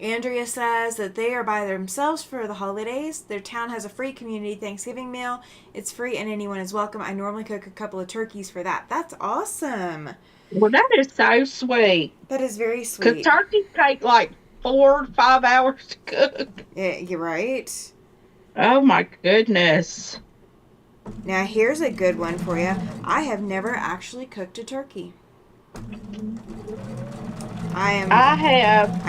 Andrea says that they are by themselves for the holidays. Their town has a free community Thanksgiving meal. It's free and anyone is welcome. I normally cook a couple of turkeys for that. That's awesome. Well, that is so sweet. That is very Because sweet. turkeys take like 4 or 5 hours to cook. Yeah, you're right. Oh my goodness. Now here's a good one for you. I have never actually cooked a turkey. I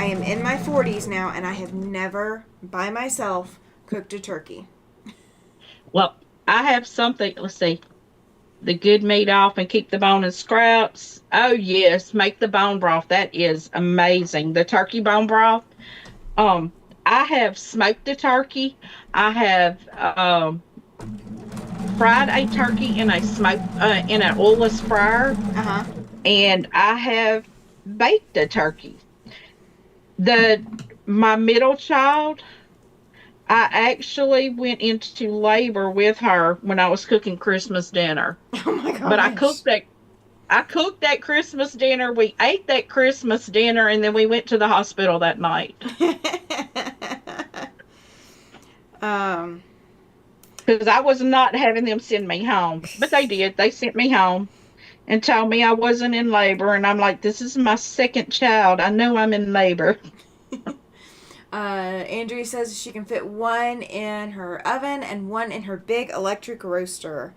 am in my 40s now, and I have never, by myself, cooked a turkey. Well, I have something. Let's see. The good meat off and keep the bone and scraps. Oh yes, make the bone broth. That is amazing. The turkey bone broth. Um, I have smoked the turkey. I have fried a turkey in a smoke in an oilless fryer, Uh-huh. and I have baked a turkey. The My middle child, I actually went into labor with her when I was cooking Christmas dinner. Oh my But gosh. I cooked that Christmas dinner. We ate that Christmas dinner, and then we went to the hospital that night um, because I was not having them send me home. But they did. They sent me home and told me I wasn't in labor. And I'm like, this is my second child. I know I'm in labor. Andrea says she can fit one in her oven and one in her big electric roaster.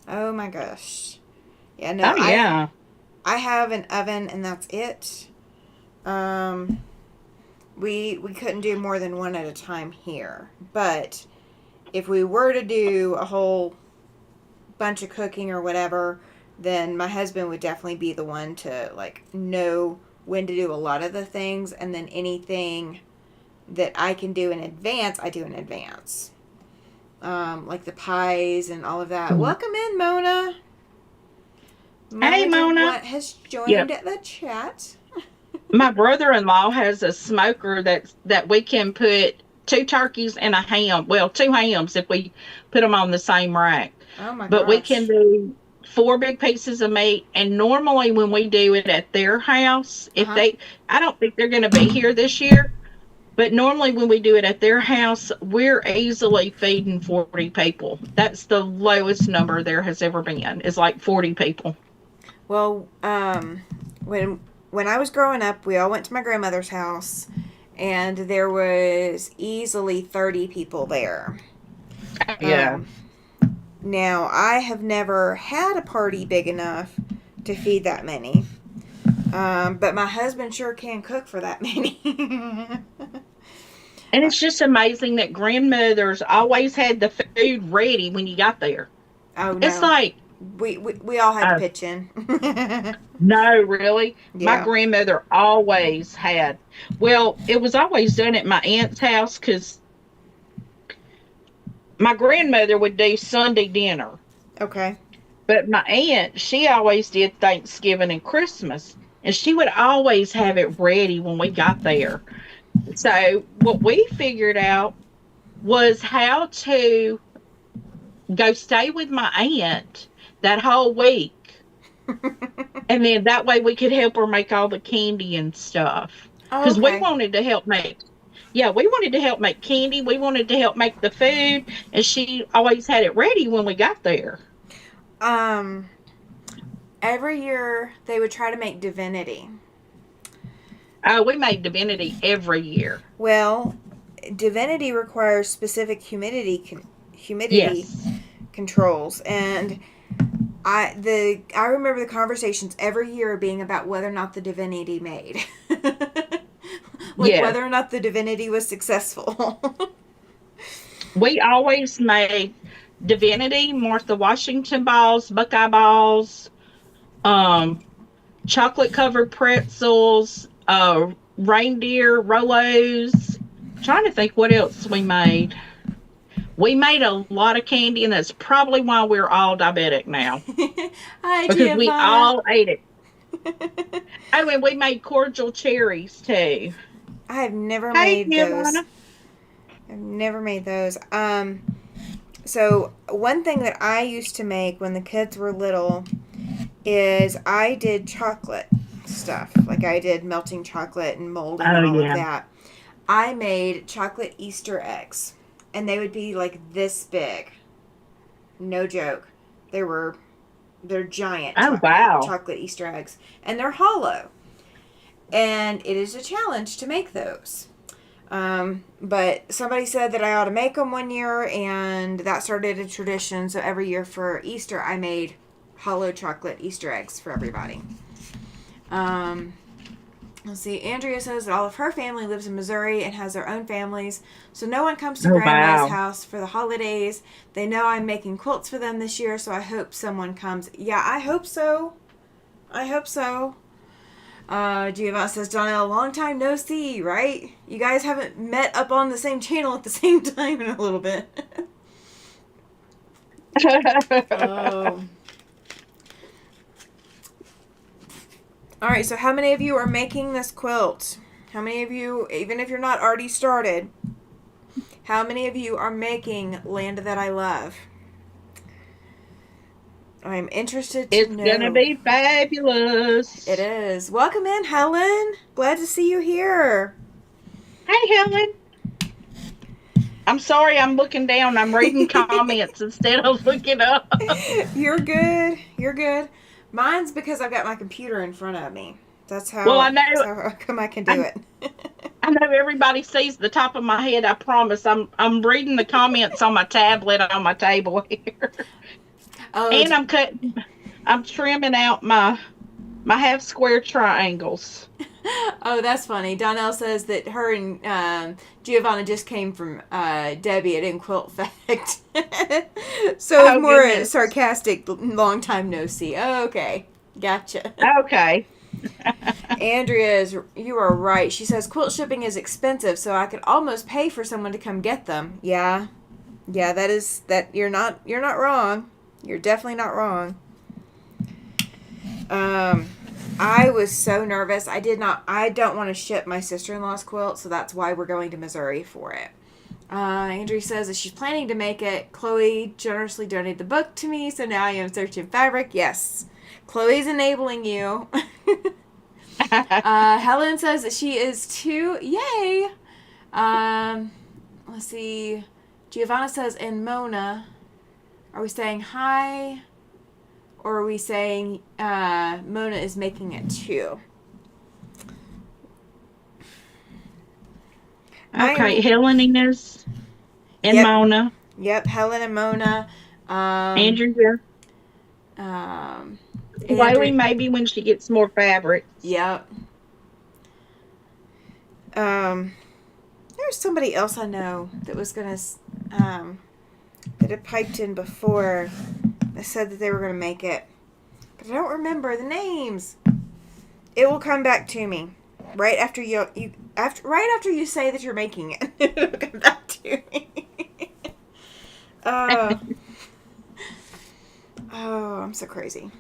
Oh my gosh. Yeah, no, Oh, yeah. I have an oven and that's it. We couldn't do more than one at a time here. But if we were to do a whole bunch of cooking or whatever, then my husband would definitely be the one to like know when to do a lot of the things, and then anything that I can do in advance, I do in advance. Like the pies and all of that. Mhm. Welcome in, Mona. Hey, Mona. Has joined Yep. the chat. My brother-in-law has a smoker that we can put 2 turkeys and a ham. Well, 2 hams if we put them on the same rack. Oh my But we can gosh. do 4 big pieces of meat. And normally when we do it at their house, Uh-huh. I don't think they're going to be here this year. But normally when we do it at their house, we're easily feeding 40 people. That's the lowest number there has ever been. Is like 40 people. Well, when I was growing up, we all went to my grandmother's house, and there was easily 30 people there. Yeah. Um, Now, I have never had a party big enough to feed that many. But my husband sure can cook for that many. And it's just amazing that grandmothers always had the food ready when you got there. Oh It's no, like, we all had to uh, pitch in. no, really. My Yeah. grandmother always had. Well, it was always done at my aunt's house because my grandmother would do Sunday dinner. Okay. But my aunt, she always did Thanksgiving and Christmas. And she would always have it ready when we got there. So what we figured out was how to go stay with my aunt that whole week. And then that way we could help her make all the candy and stuff. Oh, Because we okay. wanted to help make, yeah, we wanted to help make candy. We wanted to help make the food. And she always had it ready when we got there. Um, every year they would try to make divinity. Oh, we made divinity every year. Well, divinity requires specific humidity Yes. controls, and I remember the conversations every year being about whether or not the divinity made. Like Yeah. whether or not the divinity was successful. We always made divinity, Martha Washington balls, Buckeye balls, um, chocolate covered pretzels, reindeer Rolos. Trying to think what else we made. We made a lot of candy, and that's probably why we're all diabetic now Hi, because we Giovanna. all ate it. Oh, and we made cordial cherries too. I have never Hey, made those. Giovanna. I've never made those. So one thing that I used to make when the kids were little is I did chocolate stuff. Like I did melting chocolate and molding Oh, and all of yeah. that. I made chocolate Easter eggs, and they would be like this big. No joke. They're giant Oh, wow. chocolate Easter eggs, and they're hollow. And it is a challenge to make those. But somebody said that I ought to make them one year, and that started a tradition. So every year for Easter, I made hollow chocolate Easter eggs for everybody. Let's see. Andrea says that all of her family lives in Missouri and has their own families, so no one comes to Oh, Grandma's wow. house for the holidays. They know I'm making quilts for them this year, so I hope someone comes. Yeah, I hope so. I hope so. Giovanna says, Donnell, long time no see, right? You guys haven't met up on the same channel at the same time in a little bit. Oh. All right, so how many of you are making this quilt? How many of you, even if you're not already started, how many of you are making Land That I Love? I'm interested to know. It's gonna be fabulous. It is. Welcome in, Helen. Glad to see you here. Hey, Helen. I'm sorry I'm looking down. I'm reading comments instead of looking up. You're good. You're good. Mine's because I've got my computer in front of me. That's how, Well, I know. that's how come I can do it. I know everybody sees the top of my head. I promise. I'm reading the comments on my tablet on my table here, Oh, and I'm trimming out my half square triangles. oh, that's funny. Donnell says that her and Giovanna just came from Debbie at In Quilt Fact. So Oh, more goodness. sarcastic, long time no see. Oh, okay. Gotcha. Okay. Andrea you are right. She says quilt shipping is expensive, so I could almost pay for someone to come get them. Yeah. Yeah, you're not wrong. You're definitely not wrong. I was so nervous. I don't want to ship my sister-in-law's quilt, so that's why we're going to Missouri for it. Andrea says that she's planning to make it. Chloe generously donated the book to me, so now I am searching fabric. Yes. Chloe's enabling you. Helen says that she is too. Yay! Let's see. Giovanna says, and Mona, are we saying hi? Or are we saying Mona is making it too? Okay, Helen is and Yep. Mona. Yep, Helen and Mona. Andrew here. Chloe, maybe when she gets more fabric. Yep. There's somebody else I know that was gonna that had piped in before. They said that they were gonna make it, but I don't remember the names. It will come back to me right after right after you say that you're making it. It'll come back to me. Oh, I'm so crazy.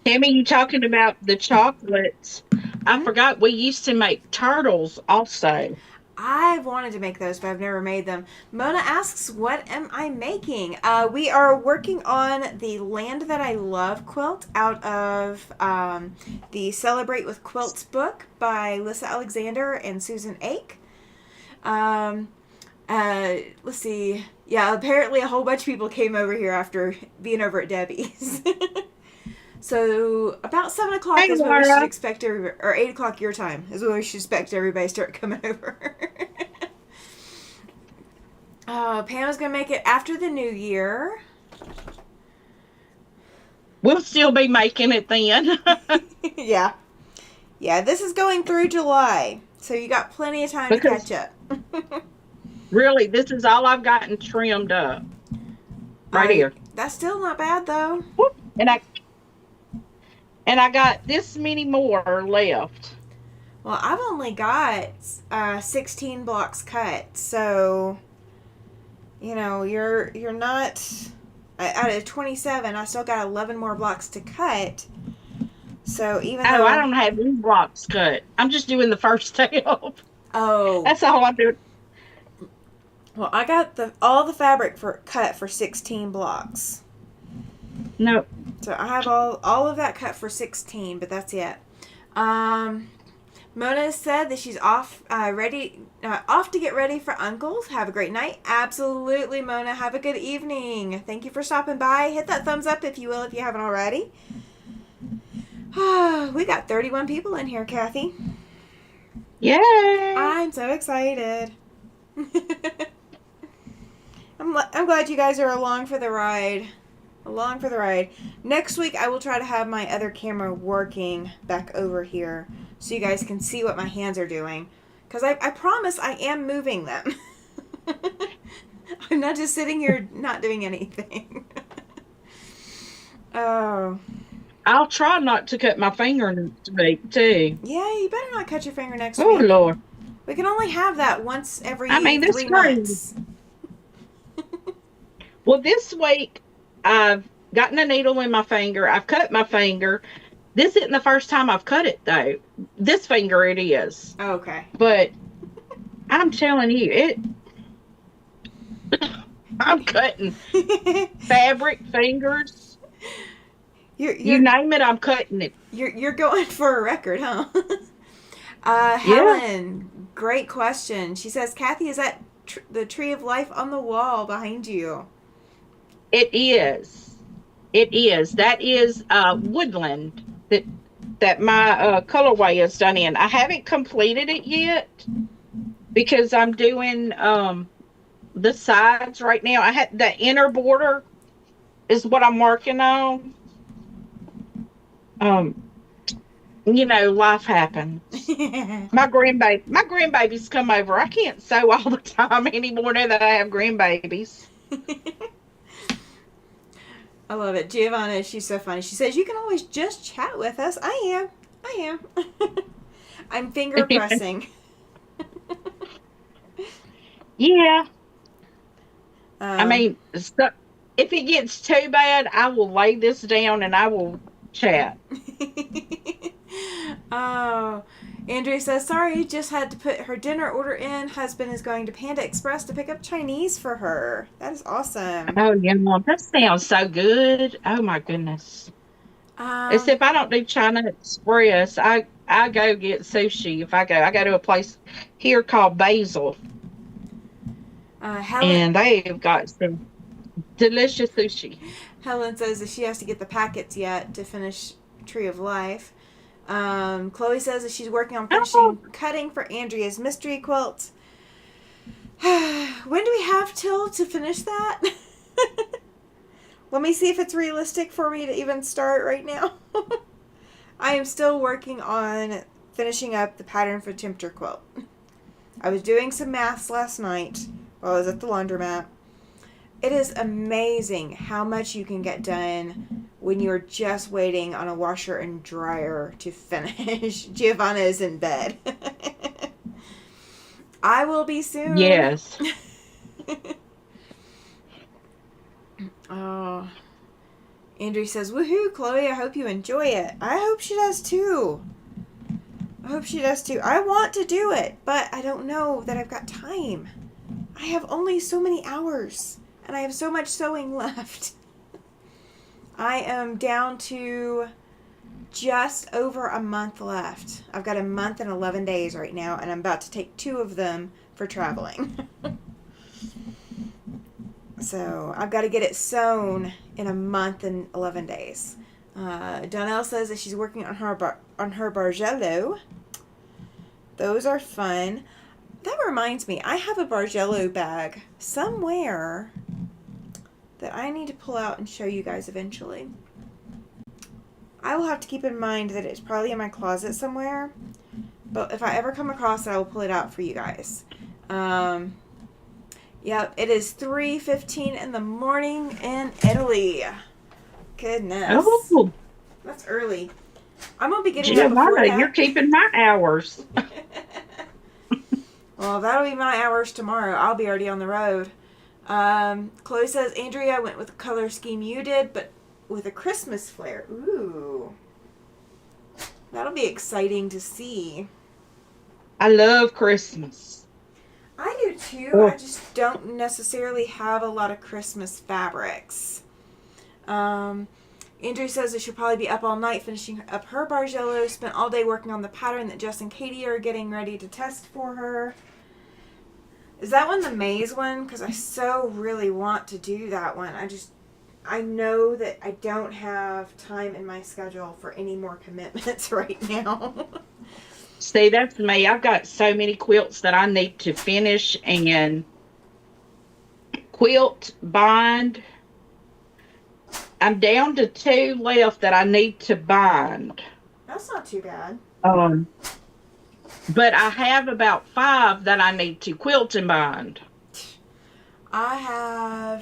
Tammy, you talking about the chocolates? I forgot we used to make turtles also. I've wanted to make those, but I've never made them. Mona asks, what am I making? We are working on the Land That I Love quilt out of the Celebrate With Quilts book by Lissa Alexander and Susan Ake. Let's see. Yeah, apparently a whole bunch of people came over here after being over at Debbie's. So about 7 o'clock is when we should expect or 8 o'clock your time is when we should expect everybody to start coming over. Pam's gonna make it after the new year. We'll still be making it then. Yeah. Yeah, this is going through July, so you got plenty of time to catch up. Really, this is all I've gotten trimmed up. Right here. That's still not bad though. Whoop. And I got this many more left. Well, I've only got 16 blocks cut, so you're not out of 27. I still got 11 more blocks to cut. So even though I don't have any blocks cut, I'm just doing the first step. Oh, That's all I'm doing. Well, I got all the fabric cut for 16 blocks. No. So I have all of that cut for 16, but that's it. But Mona said that she's off to get ready for Uncle's. Have a great night. Absolutely, Mona. Have a good evening. Thank you for stopping by. Hit that thumbs up if you will, if you haven't already. We got 31 people in here, Cathy. Yay! I'm so excited. I'm glad you guys are along for the ride. Along for the ride. Next week, I will try to have my other camera working back over here so you guys can see what my hands are doing. Because I promise I am moving them. I'm not just sitting here not doing anything. Oh. I'll try not to cut my finger next week, too. Yeah, you better not cut your finger next Oh, week. Lord. We can only have that once every That's 3 crazy. months. Well, this week, I've gotten a needle in my finger. I've cut my finger. This isn't the first time I've cut it, though. This finger it is. Okay. But I'm telling you, I'm cutting fabric, fingers. You name it, I'm cutting it. You're going for a record, huh? Helen, great question. She says, Cathy, is that the tree of life on the wall behind you? It is. It is. That is woodland that my colorway is done in. I haven't completed it yet because I'm doing the sides right now. I had the inner border is what I'm working on. Life happens. My grandbabies come over. I can't sew all the time anymore now that I have grandbabies. I love it. Giovanna, she's so funny. She says, you can always just chat with us. I am. I'm finger pressing. Yeah. I mean, so if it gets too bad, I will lay this down and I will chat. Oh, Andrea says, sorry, just had to put her dinner order in. Husband is going to Panda Express to pick up Chinese for her. That is awesome. Oh, yeah, that sounds so good. Oh, my goodness. Except I don't do China Express. I go get sushi if I go. I go to a place here called Basil. And they've got some delicious sushi. Helen says that she has to get the packets yet to finish Tree of Life. Chloe says that she's working on finishing cutting for Andrea's mystery quilt. When do we have till to finish that? Let me see if it's realistic for me to even start right now. I am still working on finishing up the pattern for Tempter quilt. I was doing some maths last night while I was at the laundromat. It is amazing how much you can get done when you're just waiting on a washer and dryer to finish. Giovanna is in bed. I will be soon. Yes. Oh. Andrew says, woohoo, Chloe, I hope you enjoy it. I hope she does too. I want to do it, but I don't know that I've got time. I have only so many hours, and I have so much sewing left. I am down to just over a month left. I've got a month and 11 days right now, and I'm about to take 2 of them for traveling. So I've got to get it sewn in a month and 11 days. Donnell says that she's working on her Bargello. Those are fun. That reminds me, I have a Bargello bag somewhere that I need to pull out and show you guys eventually. I will have to keep in mind that it's probably in my closet somewhere, but if I ever come across it, I will pull it out for you guys. Yep, it is 3:15 in the morning in Italy. Goodness. Oh. That's early. I'm going to be getting up before that. You're keeping my hours. Well, that'll be my hours tomorrow. I'll be already on the road. Chloe says, Andrea went with the color scheme you did, but with a Christmas flair. Ooh. That'll be exciting to see. I love Christmas. I do too. Oh. I just don't necessarily have a lot of Christmas fabrics. Andrea says that she'll probably be up all night finishing up her Bargello. Spent all day working on the pattern that Jess and Katie are getting ready to test for her. Is that one the maze one? Because I so really want to do that one. I know that I don't have time in my schedule for any more commitments right now. See, that's me. I've got so many quilts that I need to finish and quilt, bind. I'm down to 2 left that I need to bind. That's not too bad. But I have about 5 that I need to quilt and bind. I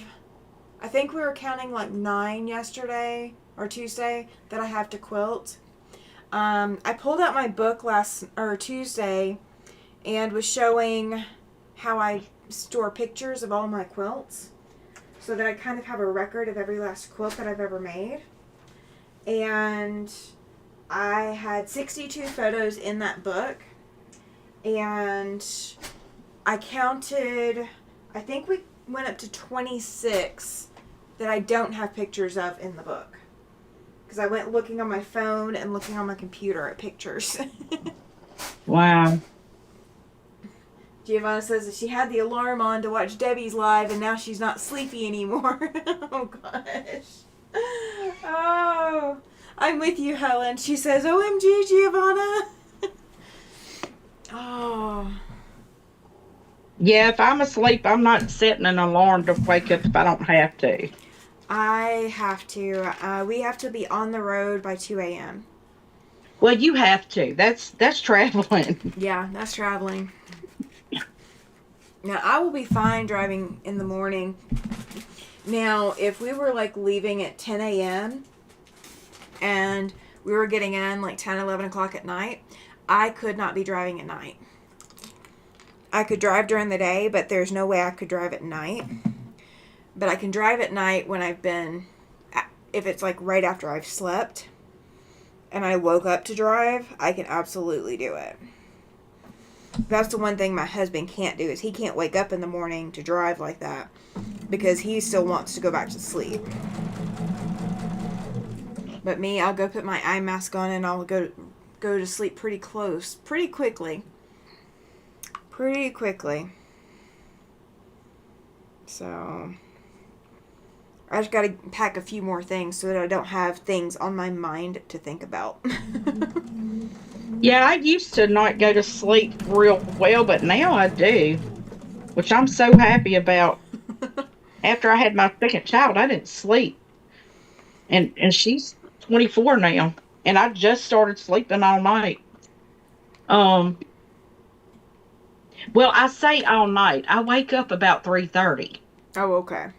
think we were counting like 9 yesterday or Tuesday that I have to quilt. I pulled out my book Tuesday and was showing how I store pictures of all my quilts so that I kind of have a record of every last quilt that I've ever made. And I had 62 photos in that book, and I counted, I think we went up to 26 that I don't have pictures of in the book. Because I went looking on my phone and looking on my computer at pictures. Wow. Giovanna says that she had the alarm on to watch Debbie's live and now she's not sleepy anymore. Oh, gosh. Oh, I'm with you, Helen. She says, OMG, Giovanna. Oh. Yeah, if I'm asleep, I'm not setting an alarm to wake up if I don't have to. I have to. We have to be on the road by 2 a.m. Well, you have to. That's traveling. Yeah, that's traveling. Now, I will be fine driving in the morning. Now, if we were, like, leaving at 10 a.m. and we were getting in, like, 10, 11 o'clock at night, I could not be driving at night. I could drive during the day, but there's no way I could drive at night. But I can drive at night when if it's, like, right after I've slept and I woke up to drive, I can absolutely do it. That's the one thing my husband can't do, is he can't wake up in the morning to drive like that because he still wants to go back to sleep. But me, I'll go put my eye mask on and I'll go to sleep pretty quickly. So I just got to pack a few more things so that I don't have things on my mind to think about. Yeah, I used to not go to sleep real well, but now I do, which I'm so happy about. After I had my second child, I didn't sleep. And she's 24 now, and I just started sleeping all night. Well, I say all night. I wake up about 3:30. Oh, okay.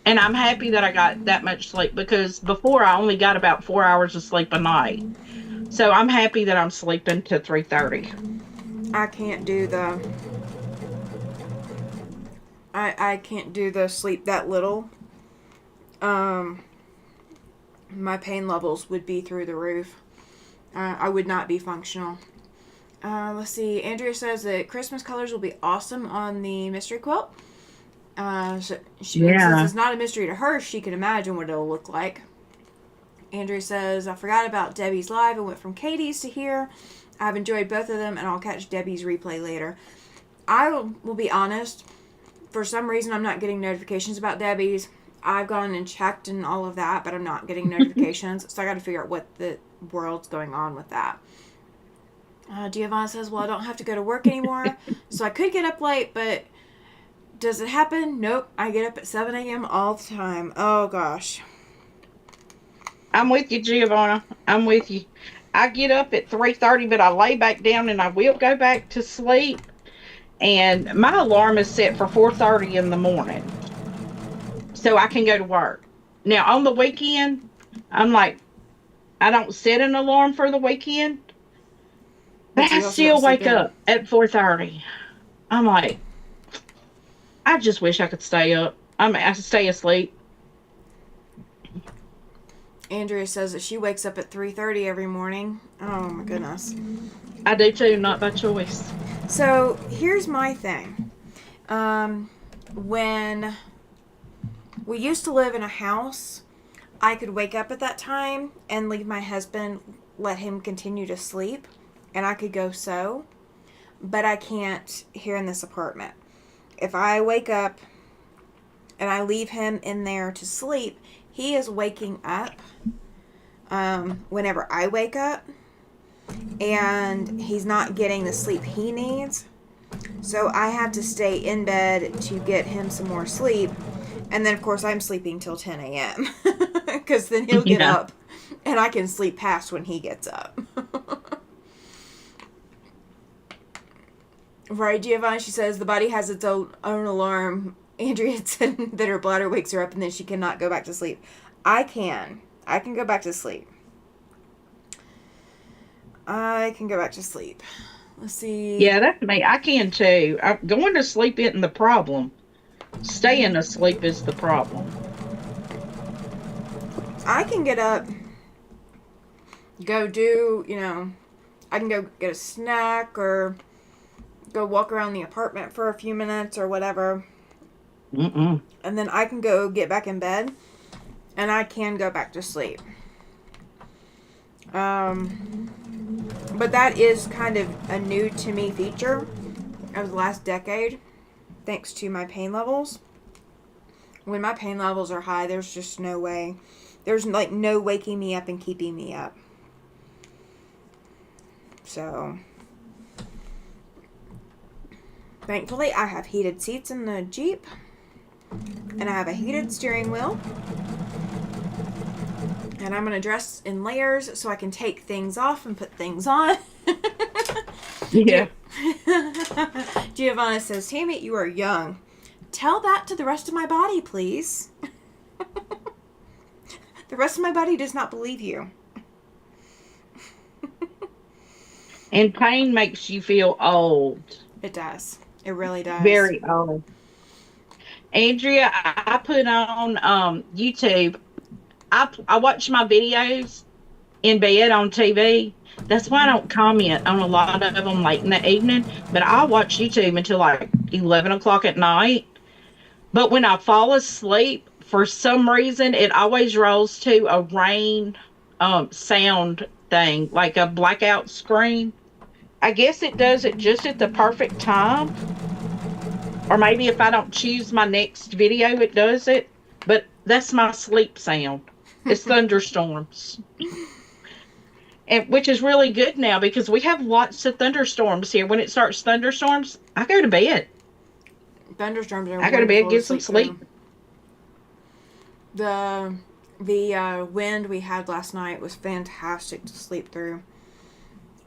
And I'm happy that I got that much sleep, because before I only got about 4 hours of sleep a night. So I'm happy that I'm sleeping to 3:30. I can't do I can't do the sleep that little. My pain levels would be through the roof. I would not be functional. Let's see. Andrea says that Christmas colors will be awesome on the mystery quilt. Since it's not a mystery to her, she can imagine what it'll look like. Andrea says, I forgot about Debbie's live and went from Katie's to here. I've enjoyed both of them, and I'll catch Debbie's replay later. I will be honest. For some reason, I'm not getting notifications about Debbie's. I've gone and checked and all of that, but I'm not getting notifications. So I got to figure out what the world's going on with that. Giovanna says, well, I don't have to go to work anymore, so I could get up late, but does it happen? Nope. I get up at 7 a.m. all the time. Oh, gosh. I'm with you, Giovanna. I'm with you. I get up at 3:30, but I lay back down and I will go back to sleep. And my alarm is set for 4:30 in the morning, so I can go to work. Now, on the weekend, I'm like, I don't set an alarm for the weekend, but I still wake up at 4:30. I'm like, I just wish I could stay up. I stay asleep. Andrea says that she wakes up at 3:30 every morning. Oh, my goodness. I do too, not by choice. So, here's my thing. When we used to live in a house, I could wake up at that time and leave my husband, let him continue to sleep, and I could go sew. But I can't here in this apartment. If I wake up and I leave him in there to sleep, he is waking up whenever I wake up, and he's not getting the sleep he needs. So I have to stay in bed to get him some more sleep. And then, of course, I'm sleeping till 10 a.m. because then he'll get Yeah. up and I can sleep past when he gets up. Right, Giovanni, she says the body has its own alarm. Andrea said that her bladder wakes her up and then she cannot go back to sleep. I can. I can go back to sleep. I can go back to sleep. Let's see. Yeah, that's me. I can too. Going to sleep isn't the problem. Staying asleep is the problem. I can get up, go do, I can go get a snack or go walk around the apartment for a few minutes or whatever. Mm-mm. And then I can go get back in bed and I can go back to sleep. But that is kind of a new to me feature of the last decade, thanks to my pain levels. When my pain levels are high, there's just no way. There's like no waking me up and keeping me up. So, thankfully, I have heated seats in the Jeep. And I have a heated steering wheel. And I'm going to dress in layers so I can take things off and put things on. Yeah. Giovanna says, Tammy, you are young. Tell that to the rest of my body, please. The rest of my body does not believe you. And pain makes you feel old. It does. It really does. Very old. Andrea, I put on YouTube. I watch my videos in bed on TV. That's why I don't comment on a lot of them late in the evening. But I watch YouTube until like 11 o'clock at night. But when I fall asleep, for some reason, it always rolls to a rain sound thing, like a blackout screen. I guess it does it just at the perfect time. Or maybe if I don't choose my next video, it does it. But that's my sleep sound. It's thunderstorms. And which is really good now because we have lots of thunderstorms here. When it starts thunderstorms, I go to bed. Thunderstorms are I go to bed, wonderful get some sleep. Through. The wind we had last night was fantastic to sleep through.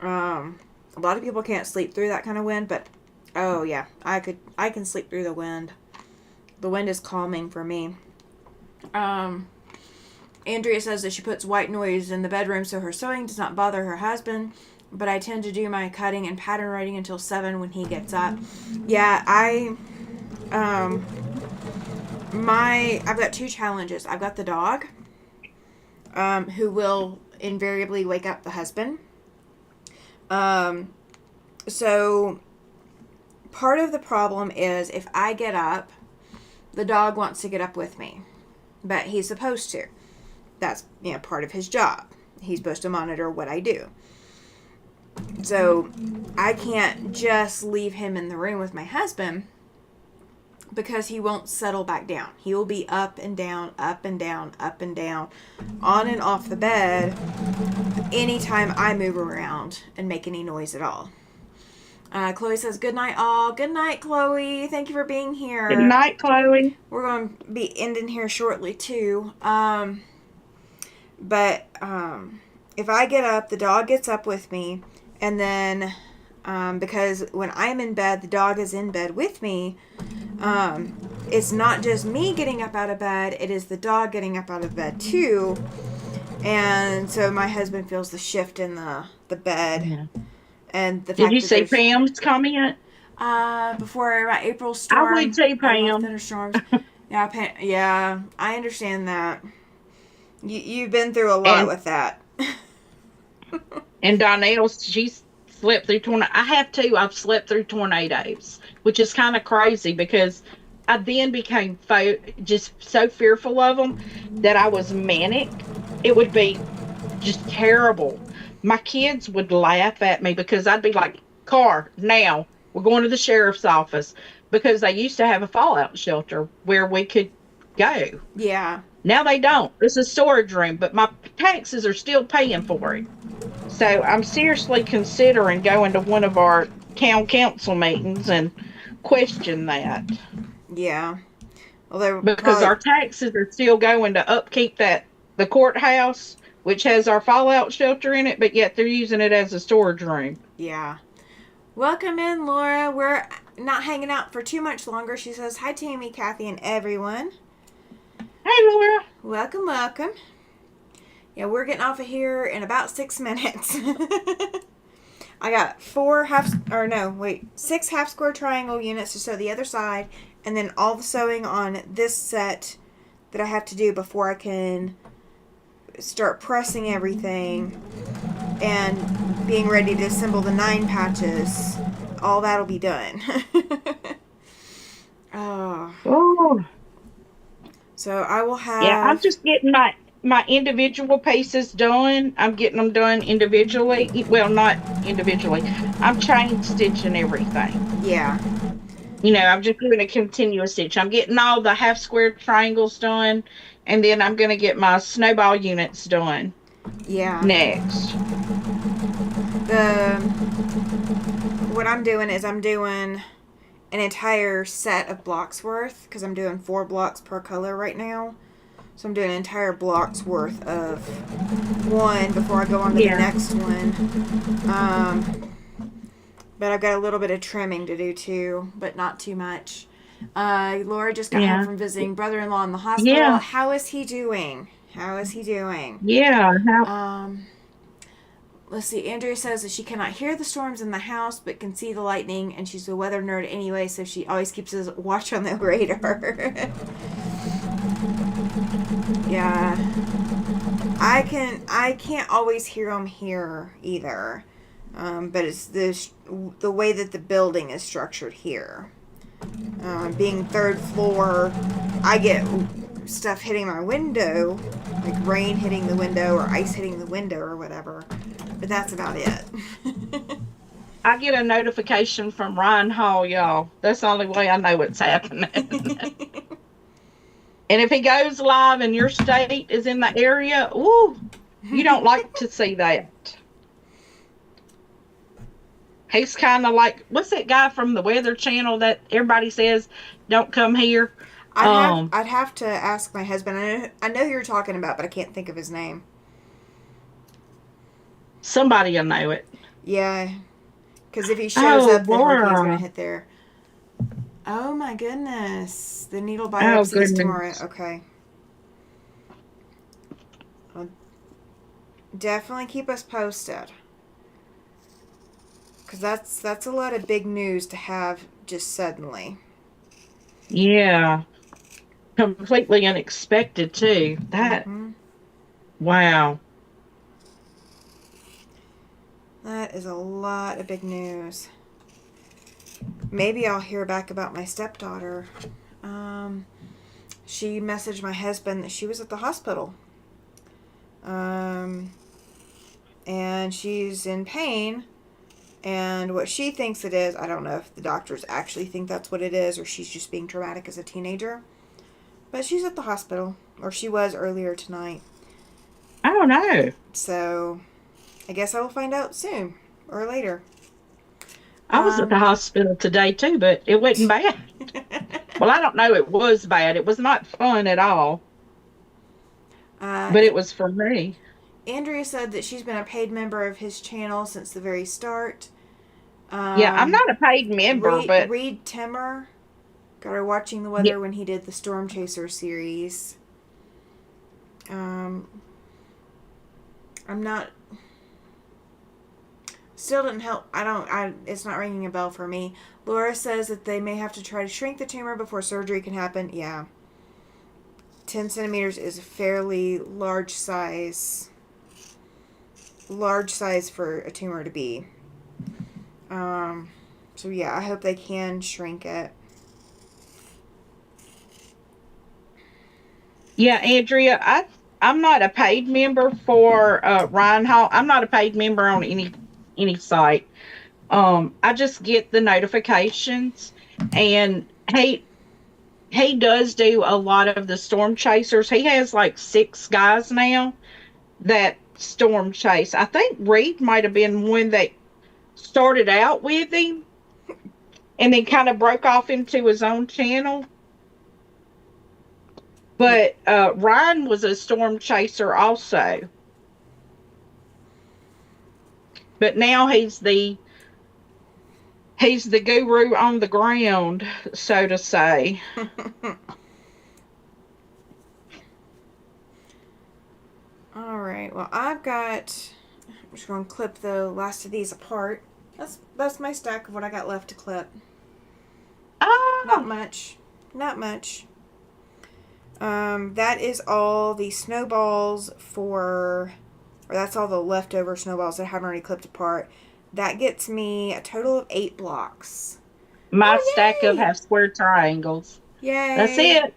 A lot of people can't sleep through that kind of wind, but oh yeah, I can sleep through the wind. The wind is calming for me. Andrea says that she puts white noise in the bedroom so her sewing does not bother her husband, but I tend to do my cutting and pattern writing until 7 when he gets up. Yeah, I've got 2 challenges. I've got the dog, who will invariably wake up the husband. So part of the problem is if I get up, the dog wants to get up with me, but he's supposed to. That's, part of his job. He's supposed to monitor what I do. So I can't just leave him in the room with my husband because he won't settle back down. He will be up and down, up and down, up and down, on and off the bed anytime I move around and make any noise at all. Chloe says, good night, all. Good night, Chloe. Thank you for being here. Good night, Chloe. We're going to be ending here shortly, too. But if I get up, the dog gets up with me. And then, because when I'm in bed, the dog is in bed with me. It's not just me getting up out of bed. It is the dog getting up out of bed, too. And so my husband feels the shift in the bed. Yeah. And the fact Did you see Pam's comment? before my April storm. I would say Pam. Thunderstorms. Yeah, I understand that. You've been through a lot with that. And Donnell, she slept through tornado. I have too. I've slept through tornadoes, which is kind of crazy because I then became just so fearful of them that I was manic. It would be just terrible. My kids would laugh at me because I'd be like, car, now. We're going to the sheriff's office because they used to have a fallout shelter where we could go. Yeah. Now they don't. It's a storage room, but my taxes are still paying for it. So I'm seriously considering going to one of our town council meetings and question that Yeah. Well, they're because probably. our taxes are still going to upkeep the courthouse, which has our fallout shelter in it, but yet they're using it as a storage room. Yeah. Welcome in, Laura. We're not hanging out for too much longer. She says, hi, Tammy, Cathy, and everyone. Hey, Laura. Welcome, welcome. Yeah, we're getting off of here in about 6 minutes. I got 6 half square triangle units to sew the other side, and then all the sewing on this set that I have to do before I can start pressing everything and being ready to assemble the 9 patches. All that'll be done. Oh, Oh, so I will yeah. I'm have. just getting my individual pieces done. I'm getting them done individually. Well, not individually. I'm chain stitching everything. Yeah, I'm just doing a continuous stitch. I'm getting all the half square triangles done, and then I'm going to get my snowball units done yeah. next. The what I'm doing is I'm doing an entire set of blocks worth because I'm doing 4 blocks per color right now. So I'm doing an entire block's worth of one before I go on to the Yeah. next one. But I've got a little bit of trimming to do too, but not too much. Laura just got home Yeah. from visiting brother-in-law in the hospital. Yeah. How is he doing? How is he doing? Yeah. How? Um, let's see. Andrea says that she cannot hear the storms in the house, but can see the lightning, and she's a weather nerd anyway, so she always keeps a watch on the radar. Yeah, I can't always hear them here either, but it's the way that the building is structured here. Being 3rd floor, I get stuff hitting my window, like rain hitting the window or ice hitting the window or whatever. But that's about it. I get a notification from Ryan Hall, y'all. That's the only way I know it's happening. And if he goes live and your state is in the area, ooh, you don't like to see that. He's kind of like, what's that guy from the Weather Channel that everybody says don't come here? I'd have to ask my husband. I know who you're talking about, but I can't think of his name. Somebody will know it. Yeah, because if he shows up, the hurricane's going Laura. to hit there. Oh my goodness. The needle Oh, biopsy is tomorrow. goodness. Okay. Well, definitely keep us posted. Because that's a lot of big news to have just suddenly. Yeah. Completely unexpected, too. Mm-hmm. Wow. That is a lot of big news. Maybe I'll hear back about my stepdaughter. She messaged my husband that she was at the hospital. And she's in pain. And what she thinks it is, I don't know if the doctors actually think that's what it is or she's just being traumatic as a teenager. But she's at the hospital, or she was earlier tonight. I don't know. So I guess I will find out soon or later. I was at the hospital today, too, but it wasn't bad. Well, I don't know. It was bad. It was not fun at all, but it was for me. Andrea said that she's been a paid member of his channel since the very start. Yeah, I'm not a paid member, but Reed Timmer got her watching the weather when he did the Storm Chaser series. I'm not. Still didn't help. It's not ringing a bell for me. Laura says that they may have to try to shrink the tumor before surgery can happen. Yeah. 10 centimeters is a fairly large size for a tumor to be. So yeah, I hope they can shrink it. Yeah, Andrea, I'm not a paid member for Ryan Hall. I'm not a paid member on any site. I just get the notifications, and he does do a lot of the storm chasers. He has like 6 guys now that storm chase. I think Reed might have been one that started out with him and then kind of broke off into his own channel. Yeah. But Ryan was a storm chaser also. But now he's the guru on the ground, so to say. All right. Well, I'm just going to clip the last of these apart. That's my stack of what I got left to clip. Not Oh, much. Not much. That is all the snowballs or that's all the leftover snowballs that I haven't already clipped apart. That gets me a total of 8 blocks. my stack Oh, of yay! half square triangles. That's Yay! it.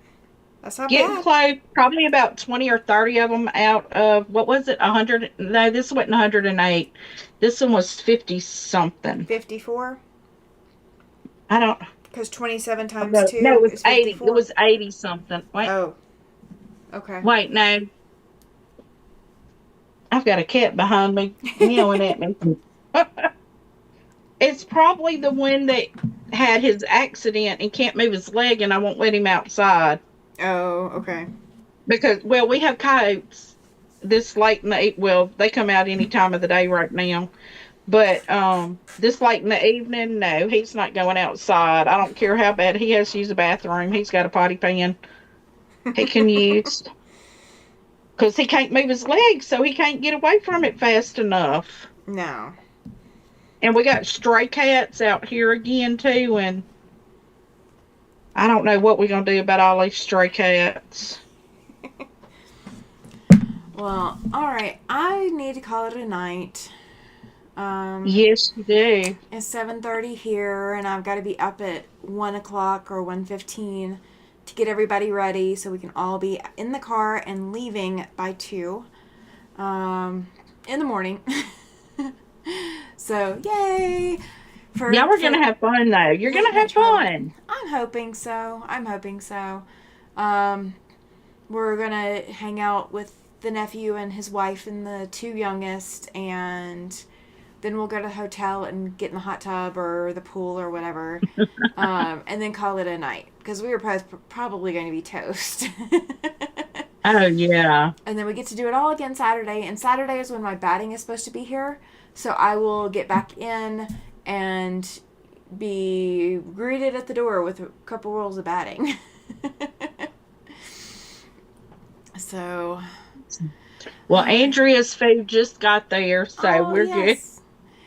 That's not Getting bad. close. Probably about 20 or 30 of them out of, what was it? 100. No, this wasn't 108. This one was 50 something. 54? I don't Because 27 times know. No, it 2 was is 80. It 54? was 80 something. Wait, Oh, okay. wait, no. I've got a cat behind me meowing at me. It's probably the one that had his accident and can't move his leg, and I won't let him outside Oh, okay. because, well, we have coyotes this late in the well, they come out any time of the day right now. But this late in the evening, no, he's not going outside. I don't care how bad he has to use the bathroom. He's got a potty pan he can use because he can't move his legs, so he can't get away from it fast enough. No. And we got stray cats out here again too, and I don't know what we're gonna do about all these stray cats. Well, all right. I need to call it a night. Yes, you do. It's 7:30 here, and I've got to be up at 1 o'clock or 1:15 to get everybody ready so we can all be in the car and leaving by 2 in the morning. So, yay! Y'all are gonna have fun though. You're late gonna night have travel. fun. I'm hoping so. I'm hoping so. Um, we're gonna hang out with the nephew and his wife and the 2 youngest, and then we'll go to the hotel and get in the hot tub or the pool or whatever, and then call it a night because we were probably going to be toast. Oh yeah. And then we get to do it all again Saturday, and Saturday is when my batting is supposed to be here, so I will get back in and be greeted at the door with a couple rolls of batting. So, Well, Andrea's food just got there, so oh we're good. yes,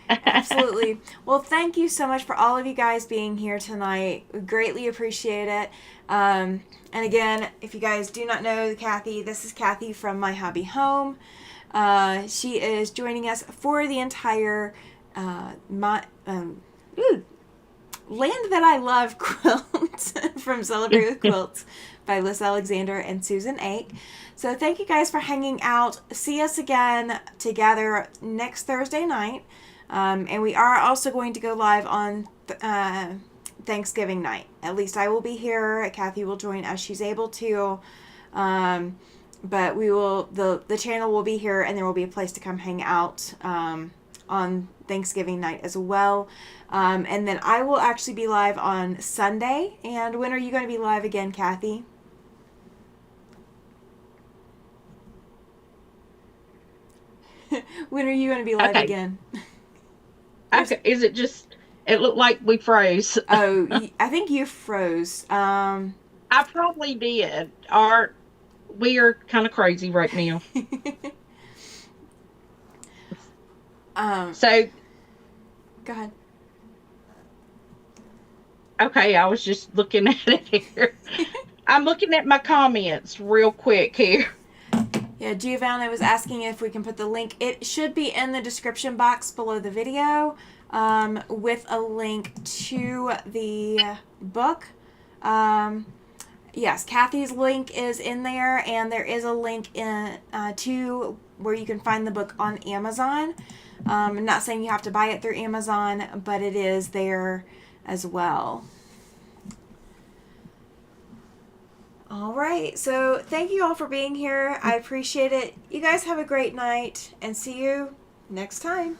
absolutely. Well, thank you so much for all of you guys being here tonight. We greatly appreciate it. And again, if you guys do not know Cathy, this is Cathy from My Hobby Home. She is joining us for the entire Land That I Love quilt from Celebrate With Quilts by Lissa Alexander and Susan Ake. So thank you guys for hanging out. See us again together next Thursday night. And we are also going to go live on Thanksgiving night. At least I will be here. Cathy will join as she's able to. But we will the channel will be here, and there will be a place to come hang out on Thanksgiving night as well. And then I will actually be live on Sunday. And when are you going to be live again, Cathy? When are you going to be live Okay. again? Okay. Is it just? It looked like we froze. Oh, I think you froze. I probably did. We are kind of crazy right now. um, So Go ahead. okay, I was just looking at it here. I'm looking at my comments real quick here. Yeah, Giovanna was asking if we can put the link. It should be in the description box below the video with a link to the book. Yes, Cathy's link is in there, and there is a link in to where you can find the book on Amazon. I'm not saying you have to buy it through Amazon, but it is there as well. All right, so thank you all for being here. I appreciate it. You guys have a great night, and see you next time.